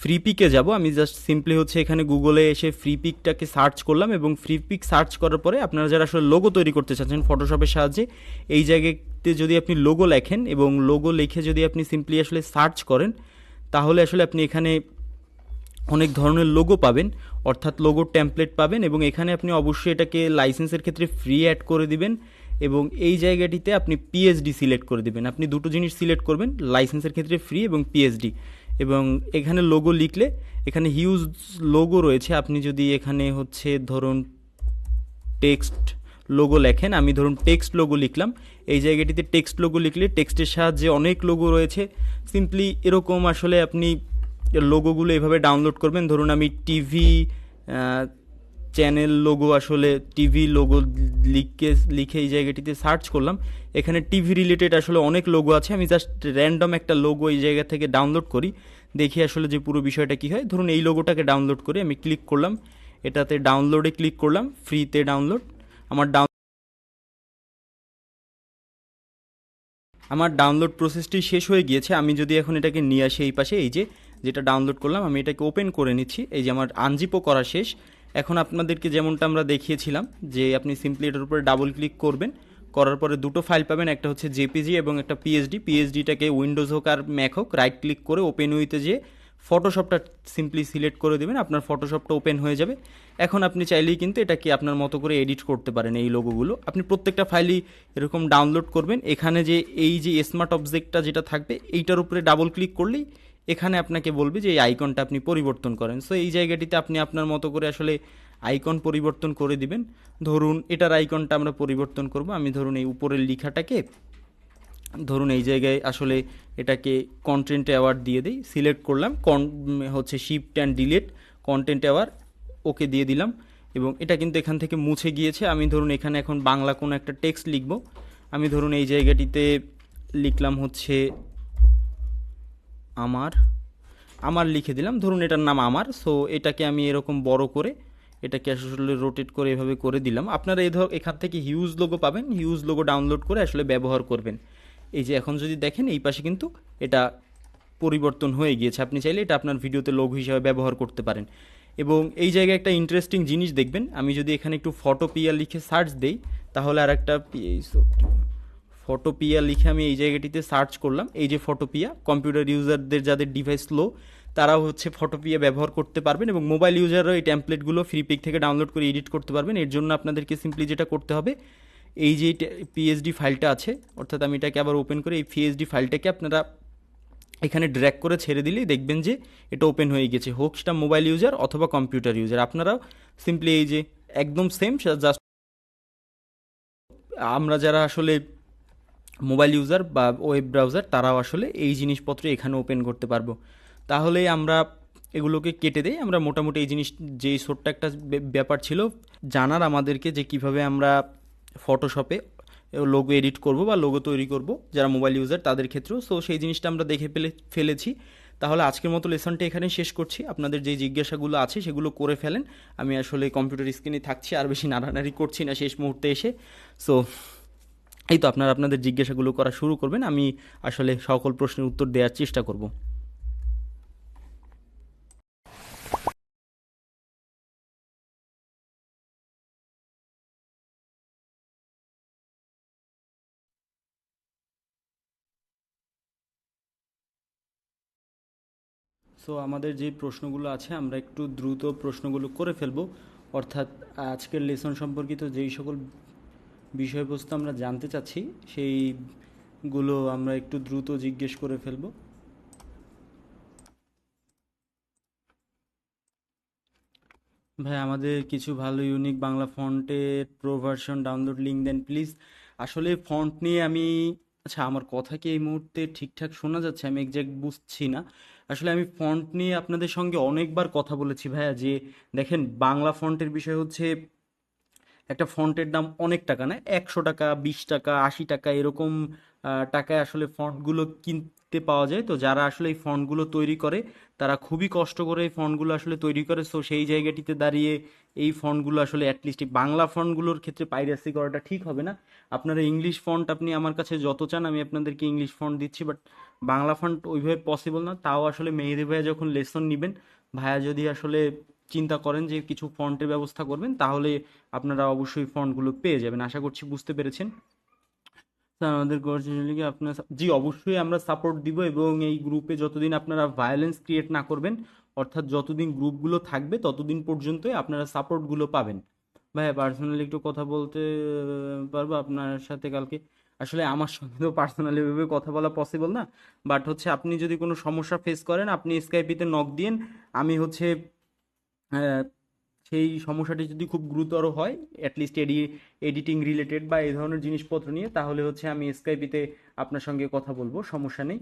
ফ্রি পিকে যাব। আমি জাস্ট সিম্পলি হচ্ছে এখানে গুগলে এসে ফ্রি পিকটাকে সার্চ করলাম, এবং ফ্রি পিক সার্চ করার পরে আপনারা যারা আসলে লোগো তৈরি করতে চাচ্ছেন ফটোশপের সাহায্যে, এই জায়গাতে যদি আপনি লোগো লেখেন এবং লোগো লিখে যদি আপনি সিম্পলি আসলে সার্চ করেন, তাহলে আসলে আপনি এখানে অনেক ধরনের লোগো পাবেন, অর্থাৎ লোগোর টেমপ্লেট পাবেন, এবং এখানে আপনি অবশ্যই এটাকে লাইসেন্সের ক্ষেত্রে ফ্রি অ্যাড করে দিবেন, এবং এই জায়গাটিতে আপনি পিএইচডি সিলেক্ট করে দিবেন। আপনি দুটো জিনিস সিলেক্ট করবেন, লাইসেন্সের ক্ষেত্রে ফ্রি এবং পিএইচডি, এবং এখানে লোগো লিখলে এখানে হিউজ লোগো রয়েছে। আপনি যদি এখানে হচ্ছে ধরুন টেক্সট লোগো লেখেন, আমি ধরুন টেক্সট লোগো লিখলাম, এই জায়গাটিতে টেক্সট লোগো লিখলে টেক্সটের সাহায্যে অনেক লোগো রয়েছে। সিম্পলি এরকম আসলে আপনি লোগোগুলো এভাবে ডাউনলোড করবেন। ধরুন আমি টিভি চ্যানেল লোগো, আসলে টিভি লোগো লিখে এই জায়গাটিতে সার্চ করলাম। এখানে টিভি রিলেটেড আসলে অনেক লোগো আছে। আমি জাস্ট র্যান্ডম একটা লোগো এই জায়গা থেকে ডাউনলোড করি, দেখি আসলে যে পুরো বিষয়টা কী হয়। ধরুন এই লোগোটাকে ডাউনলোড করে আমি ক্লিক করলাম, এটাতে ডাউনলোডে ক্লিক করলাম, ফ্রিতে ডাউনলোড। আমার ডাউনলোড প্রসেসটি শেষ হয়ে গিয়েছে। আমি যদি এখন এটাকে নিয়ে আসি এই পাশে, এই যে যেটা ডাউনলোড করলাম আমি এটাকে ওপেন করে নিচ্ছি। এই যে আমার আনজিপও করা শেষ। এখন আপনাদেরকে যেমনটা আমরা দেখিয়েছিলাম যে আপনি সিম্পলি এটার উপরে ডাবল ক্লিক করবেন, করার পরে দুটো ফাইল পাবেন, একটা হচ্ছে জেপিজি এবং একটা পিএসডি। পিএসডিটাকে উইন্ডোজ হোক আর ম্যাক হোক রাইট ক্লিক করে ওপেন উইথে যে ফটোশপটা সিম্পলি সিলেক্ট করে দেবেন, আপনার ফটোশপটা ওপেন হয়ে যাবে। এখন আপনি চাইলেই কিন্তু এটাকে আপনার মতো করে এডিট করতে পারেন। এই লোগোগুলো আপনি প্রত্যেকটা ফাইলই এরকম ডাউনলোড করবেন। এখানে যে এই যে স্মার্ট অবজেক্টটা যেটা থাকবে, এইটার উপরে ডাবল ক্লিক করলেই এখানে আপনাকে বলবে যে এই আইকনটা আপনি পরিবর্তন করেন। সো এই জায়গাটিতে আপনি আপনার মতো করে আসলে আইকন পরিবর্তন করে দিবেন। ধরুন এটার আইকনটা আমরা পরিবর্তন করব। আমি ধরুন এই উপরের লেখাটাকে ধরুন এই জায়গায় আসলে এটাকে কন্টেন্ট অ্যাওয়ার্ড দিয়ে দিই, সিলেক্ট করলাম, হচ্ছে shift and delete content aware, okay দিয়ে দিলাম, এবং এটা কিন্তু এখান থেকে মুছে গিয়েছে। আমি ধরুন এখানে এখন বাংলা কোনো একটা টেক্সট লিখব। আমি ধরুন এই জায়গাটিতে লিখলাম হচ্ছে আমার লিখে দিলাম, ধরুন এটার নাম আমার। সো এটাকে আমি এরকম বড় করে এটাকে আসলে রোটেট করে এভাবে করে দিলাম। আপনারা এখান থেকে হিউজ লোগো পাবেন, হিউজ লোগো ডাউনলোড করে আসলে ব্যবহার করবেন। এই যে এখন যদি দেখেন এই পাশে কিন্তু এটা পরিবর্তন হয়ে গিয়েছে। আপনি চাইলে এটা আপনার ভিডিওতে লোগো হিসাবে ব্যবহার করতে পারেন। এবং এই জায়গায় একটা ইন্টারেস্টিং জিনিস দেখবেন, আমি যদি এখানে একটু ফটোপিয়া লিখে সার্চ দেই, তাহলে আর একটা ফটোপিয়া লিখে আমি এই জায়গাটিতে সার্চ করলাম। এই যে ফটোপিয়া, কম্পিউটার ইউজারদের যাদের ডিভাইস লো তারাও হচ্ছে ফটোপিয়া ব্যবহার করতে পারবেন, এবং মোবাইল ইউজাররাও এই ট্যাম্পলেটগুলো ফ্রি পিক থেকে ডাউনলোড করে এডিট করতে পারবেন। এর জন্য আপনাদেরকে সিম্পলি যেটা করতে হবে, এই যে পিএসডি ফাইলটা আছে, অর্থাৎ আমি এটাকে আবার ওপেন করে এই পিএসডি ফাইলটাকে আপনারা এখানে ড্র্যাগ করে ছেড়ে দিলেই দেখবেন যে এটা ওপেন হয়ে গেছে, হোক সেটা মোবাইল ইউজার অথবা কম্পিউটার ইউজার। আপনারাও সিম্পলি এই যে একদম সেম, জাস্ট আমরা যারা আসলে মোবাইল ইউজার বা ওয়েব ব্রাউজার তারাও আসলে এই জিনিসপত্র এখানে ওপেন করতে পারবো। তাহলে আমরা এগুলোকে কেটে দেই। আমরা মোটামুটি এই জিনিস, যেই ছোট্ট একটা ব্যাপার ছিল জানার আমাদেরকে, যে কিভাবে আমরা ফটোশপে লোগো এডিট করব বা লোগো তৈরি করব যারা মোবাইল ইউজার তাদের ক্ষেত্রেও, সো সেই জিনিসটা আমরা দেখে ফেলেছি। তাহলে আজকের মতো লেসনটা এখানেই শেষ করছি। আপনাদের যে জিজ্ঞাসাগুলো আছে সেগুলো করে ফেলেন। আমি আসলে কম্পিউটার স্ক্রিনে থাকছি, আর বেশি নাড়ানাড়ি করছি না শেষ মুহূর্তে এসে। সো এই তো আপনারা আপনাদের জিজ্ঞাসাগুলো করা শুরু করবেন, আমি আসলে সকল প্রশ্নের উত্তর দেওয়ার চেষ্টা করব। সো আমাদের যে প্রশ্নগুলো আছে আমরা একটু দ্রুত প্রশ্নগুলো করে ফেলবো, অর্থাৎ আজকের লেসন সম্পর্কিত যেই সকল বিষয়বস্তু আমরা জানতে চাচ্ছি সেইগুলো আমরা একটু দ্রুত জিজ্ঞেস করে ফেলবো। ভাই আমাদের কিছু ভালো ইউনিক বাংলা ফন্টের প্রো ভার্সন ডাউনলোড লিঙ্ক দেন প্লিজ। আসলে ফন্ট নিয়ে আমি, আচ্ছা আমার কথা কি এই মুহূর্তে ঠিকঠাক শোনা যাচ্ছে? আমি এক্স্যাক্ট বুঝছি না। আসলে আমি ফন্ট নিয়ে আপনাদের সঙ্গে অনেকবার কথা বলেছি ভাইয়া, যে দেখেন বাংলা ফন্টের বিষয় হচ্ছে একটা ফন্টের দাম অনেক টাকা, না 100 টাকা, 20 টাকা, 80 টাকা এরকম টাকায় আসলে ফন্টগুলো কিনতে পাওয়া যায়। তো যারা আসলে এই ফন্টগুলো তৈরি করে তারা খুবই কষ্ট করে এই ফন্টগুলো আসলে তৈরি করে। সো সেই জায়গাটিতে দাঁড়িয়ে এই ফন্টগুলো আসলে অ্যাটলিস্ট এই বাংলা ফন্টগুলোর ক্ষেত্রে পাইরেসি করাটা ঠিক হবে না। আপনারা ইংলিশ ফন্ট আপনি আমার কাছে যত চান আমি আপনাদেরকে ইংলিশ ফন্ট দিচ্ছি, বাট বাংলা ফন্ট ওইভাবে পসিবল না। তাও আসলে মেহেদি ভাইয়া যখন লেসন নেবেন, ভাইয়া যদি আসলে চিন্তা করেন যে কিছু ফন্টের ব্যবস্থা করবেন, তাহলে আপনারা অবশ্যই ফন্টগুলো পেয়ে যাবেন। আশা করছি বুঝতে পেরেছেন। স্যার আমাদের কোর্সগুলিকে আপনার, জি অবশ্যই আমরা সাপোর্ট দিব, এবং এই গ্রুপে যতদিন আপনারা ভায়োলেন্স ক্রিয়েট না করবেন, অর্থাৎ যতদিন গ্রুপগুলো থাকবে ততদিন পর্যন্তই আপনারা সাপোর্টগুলো পাবেন। ভাইয়া পার্সোনালি একটু কথা বলতে পারবো আপনার সাথে কালকে? আসলে আমার সঙ্গে তো পার্সোনালি ভাবে কথা বলা পসিবল না, বাট হচ্ছে আপনি যদি কোনো সমস্যা ফেস করেন আপনি স্কাইপিতে নক দিন। আমি হচ্ছে আহ, সেই সমস্যাটি যদি খুব গুরুতর হয়, অ্যাটলিস্ট এডিটিং রিলেটেড বা এই ধরনের জিনিসপত্র নিয়ে, তাহলে হচ্ছে আমি স্কাইপিতে আপনার সঙ্গে কথা বলবো, সমস্যা নেই।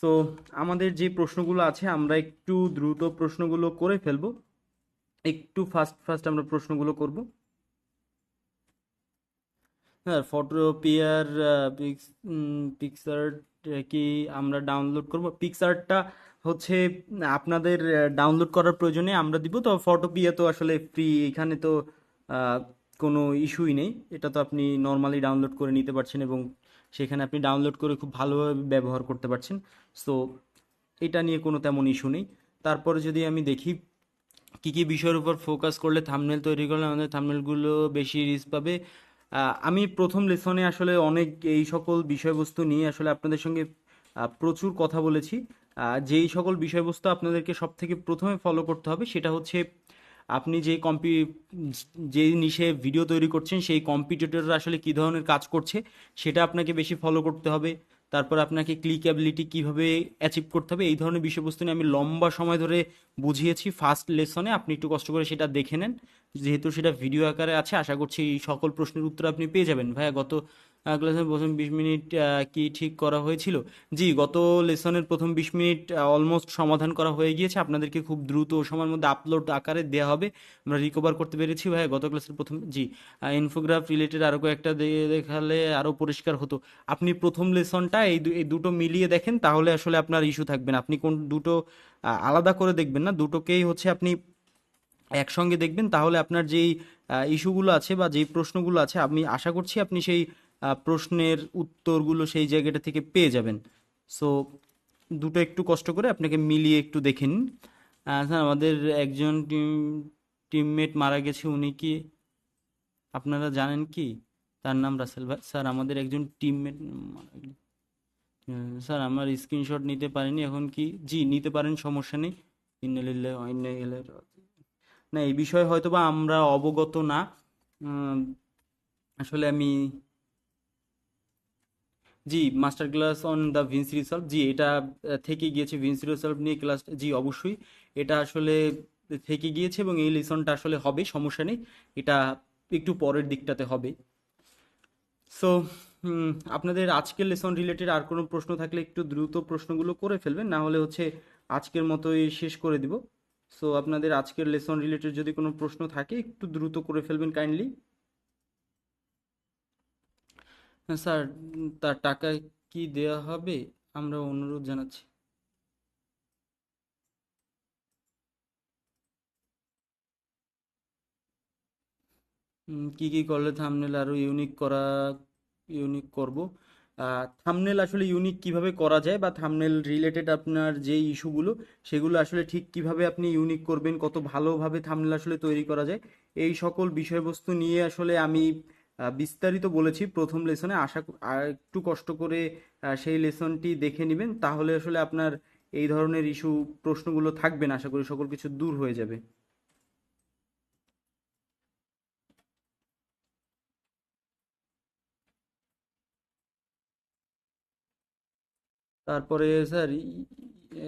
সো আমাদের যে প্রশ্নগুলো আছে আমরা একটু দ্রুত প্রশ্নগুলো করে ফেলবো, একটু ফাস্ট ফাস্ট আমরা প্রশ্নগুলো করব। হ্যাঁ, ফটোপিয়ার পিকচার কি আমরা ডাউনলোড করব? পিকচারটা হচ্ছে আপনাদের ডাউনলোড করার প্রয়োজনে আমরা দিব। তো ফটোপিয়া তো আসলে ফ্রি, এখানে তো আহ, কোনো ইস্যুই নেই। এটা তো আপনি নর্মালি ডাউনলোড করে নিতে পারছেন, এবং সেখানে আপনি ডাউনলোড করে খুব ভালোভাবে ব্যবহার করতে পারছেন। সো এটা নিয়ে কোনো তেমন ইস্যু নেই। তারপরে যদি আমি দেখি কি কি বিষয়ের উপর ফোকাস করলে, থাম্বনেল তৈরি করলে আমাদের থাম্বনেলগুলো বেশি রিচ পাবে। আমি প্রথম লেসনে আসলে অনেক এই সকল বিষয়বস্তু নিয়ে আসলে আপনাদের সঙ্গে প্রচুর কথা বলেছি। যেই সকল বিষয়বস্তু আপনাদেরকে সব থেকে প্রথমে ফলো করতে হবে সেটা হচ্ছে আপনি যে নিশে ভিডিও তৈরি করছেন সেই কম্পিটিটররা আসলে কী ধরনের কাজ করছে সেটা আপনাকে বেশি ফলো করতে হবে। তারপর আপনাকে ক্লিকএবিলিটি কীভাবে অ্যাচিভ করতে হবে, এই ধরনের বিষয়বস্তু নিয়ে আমি লম্বা সময় ধরে বুঝিয়েছি ফার্স্ট লেসনে। আপনি একটু কষ্ট করে সেটা দেখে নেন, যেহেতু সেটা ভিডিও আকারে আছে। আশা করছি এই সকল প্রশ্নের উত্তর আপনি পেয়ে যাবেন। ভাইয়া গত ক্লাসের প্রথম 20 মিনিট কি ঠিক করা হয়েছিল? জি, গত লেসনের প্রথম 20 মিনিট অলমোস্ট সমাধান করা হয়ে গিয়েছে। আপনাদেরকে খুব দ্রুত সময়ের মধ্যে আপলোড আকারে দেওয়া হবে। আমরা রিকভার করতে পেরেছি ভাইয়া গত ক্লাসের প্রথম। জি, ইনফোগ্রাফ রিলেটেড আরও কয়েকটা দেখালে আরও পরিষ্কার হতো। আপনি প্রথম লেসনটা এই দুটো মিলিয়ে দেখেন, তাহলে আসলে আপনার ইস্যু থাকবে না। আপনি কোন দুটো আলাদা করে দেখবেন না, দুটোকেই হচ্ছে আপনি একসঙ্গে দেখবেন, তাহলে আপনার যেই ইস্যুগুলো আছে বা যেই প্রশ্নগুলো আছে আমি আশা করছি আপনি সেই প্রশ্নের উত্তরগুলো সেই জায়গাটা থেকে পেয়ে যাবেন। সো দুটো একটু কষ্ট করে আপনাকে মিলিয়ে একটু দেখে নিন। স্যার আমাদের একজন টিমমেট মারা গেছে, উনি কি আপনারা জানেন কি? তার নাম রাসেল ভাই। স্যার আমাদের একজন টিমমেট মারা গেছে। স্যার আমার স্ক্রিনশট নিতে পারিনি, এখন কি? জি নিতে পারেন, সমস্যা নেই। ইন্নালিল্লাহি ওয়া ইন্না ইলাইহি রাজিউন। না এই বিষয়ে হয়তোবা আমরা অবগত না। উম, আসলে আমি, জি master class on DaVinci Resolve, জি এটা থেকে গিয়েছে। ভিন্সি রিসলভ নিয়ে ক্লাস, জি অবশ্যই এটা আসলে থেকে গিয়েছে এবং এই লেসনটা আসলে হবে, সমস্যা নেই। এটা একটু পরের দিকটাতে হবে। সো আপনাদের আজকের লেসন রিলেটেড আর কোনো প্রশ্ন থাকলে একটু দ্রুত প্রশ্নগুলো করে ফেলবেন, না হলে হচ্ছে আজকের মতোই শেষ করে দিব। সো আপনাদের আজকের লেসন রিলেটেড যদি কোনো প্রশ্ন থাকে একটু দ্রুত করে ফেলবেন কাইন্ডলি। স্যার তার টাকা কি দেয়া হবে? আমরা অনুরোধ জানাচ্ছি। কি কি করলে থাম্বনেল আরো ইউনিক করব? থাম্বনেল আসলে ইউনিক কিভাবে করা যায়, বা থাম্বনেল রিলেটেড আপনার যে ইস্যুগুলো, সেগুলো আসলে ঠিক কিভাবে আপনি ইউনিক করবেন, কত ভালোভাবে থাম্বনেল আসলে তৈরি করা যায়, এই সকল বিষয়বস্তু নিয়ে আসলে আমি বিস্তারিত বলেছি প্রথম লেসনে। আর একটু কষ্ট করে সেই লেসনটি দেখে নেবেন, তাহলে আসলে আপনার এই ধরনের ইস্যু প্রশ্নগুলো থাকবে না, আশা করি সকল কিছু দূর হয়ে যাবে। তারপরে স্যার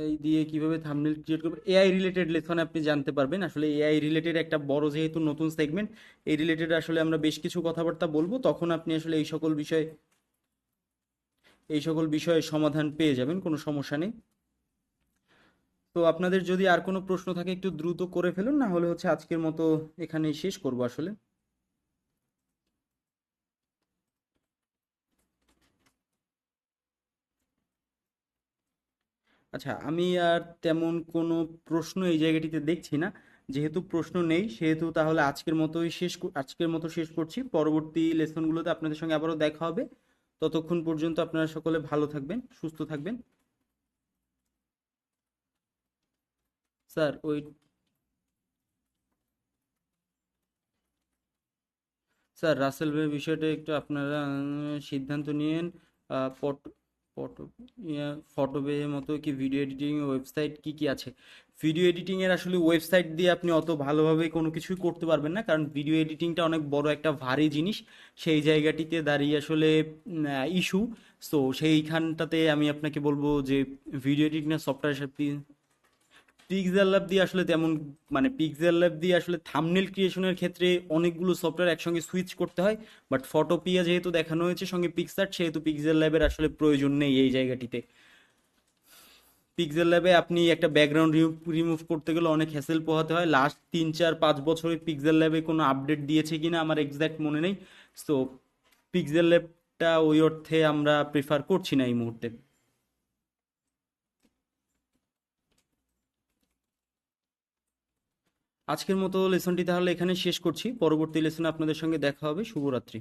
এই দিয়ে কিভাবে থাম্বনেল ক্রিয়েট করবেন, এআই রিলেটেড লেসনে আপনি জানতে পারবেন। আসলে এআই রিলেটেড একটা বড় যেহেতু নতুন সেগমেন্ট, এই রিলেটেড আসলে আমরা বেশ কিছু কথাবার্তা বলবো, তখন আপনি আসলে এই সকল বিষয়ে সমাধান পেয়ে যাবেন, কোনো সমস্যা নেই। তো আপনাদের যদি আর কোনো প্রশ্ন থাকে একটু দ্রুত করে ফেলুন, না হলে হচ্ছে আজকের মতো এখানেই শেষ করব আসলে। আচ্ছা, আমি আর তেমন কোনো প্রশ্ন এই জায়গাটিতে দেখছি না। যেহেতু প্রশ্ন নেই সেহেতু তাহলে আজকের মতো শেষ করছি। পরবর্তী লেসনগুলোতে আপনাদের সঙ্গে আবারও দেখা হবে। ততক্ষণ পর্যন্ত আপনারা সকলে ভালো থাকবেন, সুস্থ থাকবেন। স্যার স্যার রাসেল ভাইয়ের বিষয়টা একটু আপনারা সিদ্ধান্ত নিয়েন। ফটো ফটো ফটোপের মতো কি ভিডিও এডিটিং ওয়েবসাইট কি কি আছে? ভিডিও এডিটিং এর আসলে ওয়েবসাইট দিয়ে আপনি অত ভালোভাবে কোনো কিছুই করতে পারবেন না, কারণ ভিডিও এডিটিংটা অনেক বড় একটা ভারী জিনিস। সেই জায়গাটিতে দাঁড়িয়ে আসলে ইস্যু। সো সেইখানটাতে আমি আপনাকে বলবো যে video editing software pixel lab দিয়ে আসলে তেমন, মানে পিক্সেল ল্যাব দিয়ে আসলে থাম্বনেল ক্রিয়েশনের ক্ষেত্রে অনেকগুলো সফটওয়্যার একসঙ্গে সুইচ করতে হয়। বাট ফটোপিয়া যেহেতু দেখানো হয়েছে সঙ্গে পিক্সার্ট, সেহেতু পিক্সেল ল্যাবের আসলে প্রয়োজন নেই এই জায়গাটিতে। পিক্সেল ল্যাবে আপনি একটা ব্যাকগ্রাউন্ড রিমুভ করতে গেলে অনেক হ্যাসেল পোহাতে হয়। লাস্ট 3 4 5 বছরে পিক্সেল ল্যাবে কোনো আপডেট দিয়েছে কিনা আমার এক্সাক্ট মনে নেই। সো পিক্সেল ল্যাবটা ওই অর্থে আমরা প্রেফার করছি না এই মুহূর্তে। আজকের মতো লেসনটি তাহলে এখানে শেষ করছি, পরবর্তী লেসনে আপনাদের সঙ্গে দেখা হবে। শুভরাত্রি।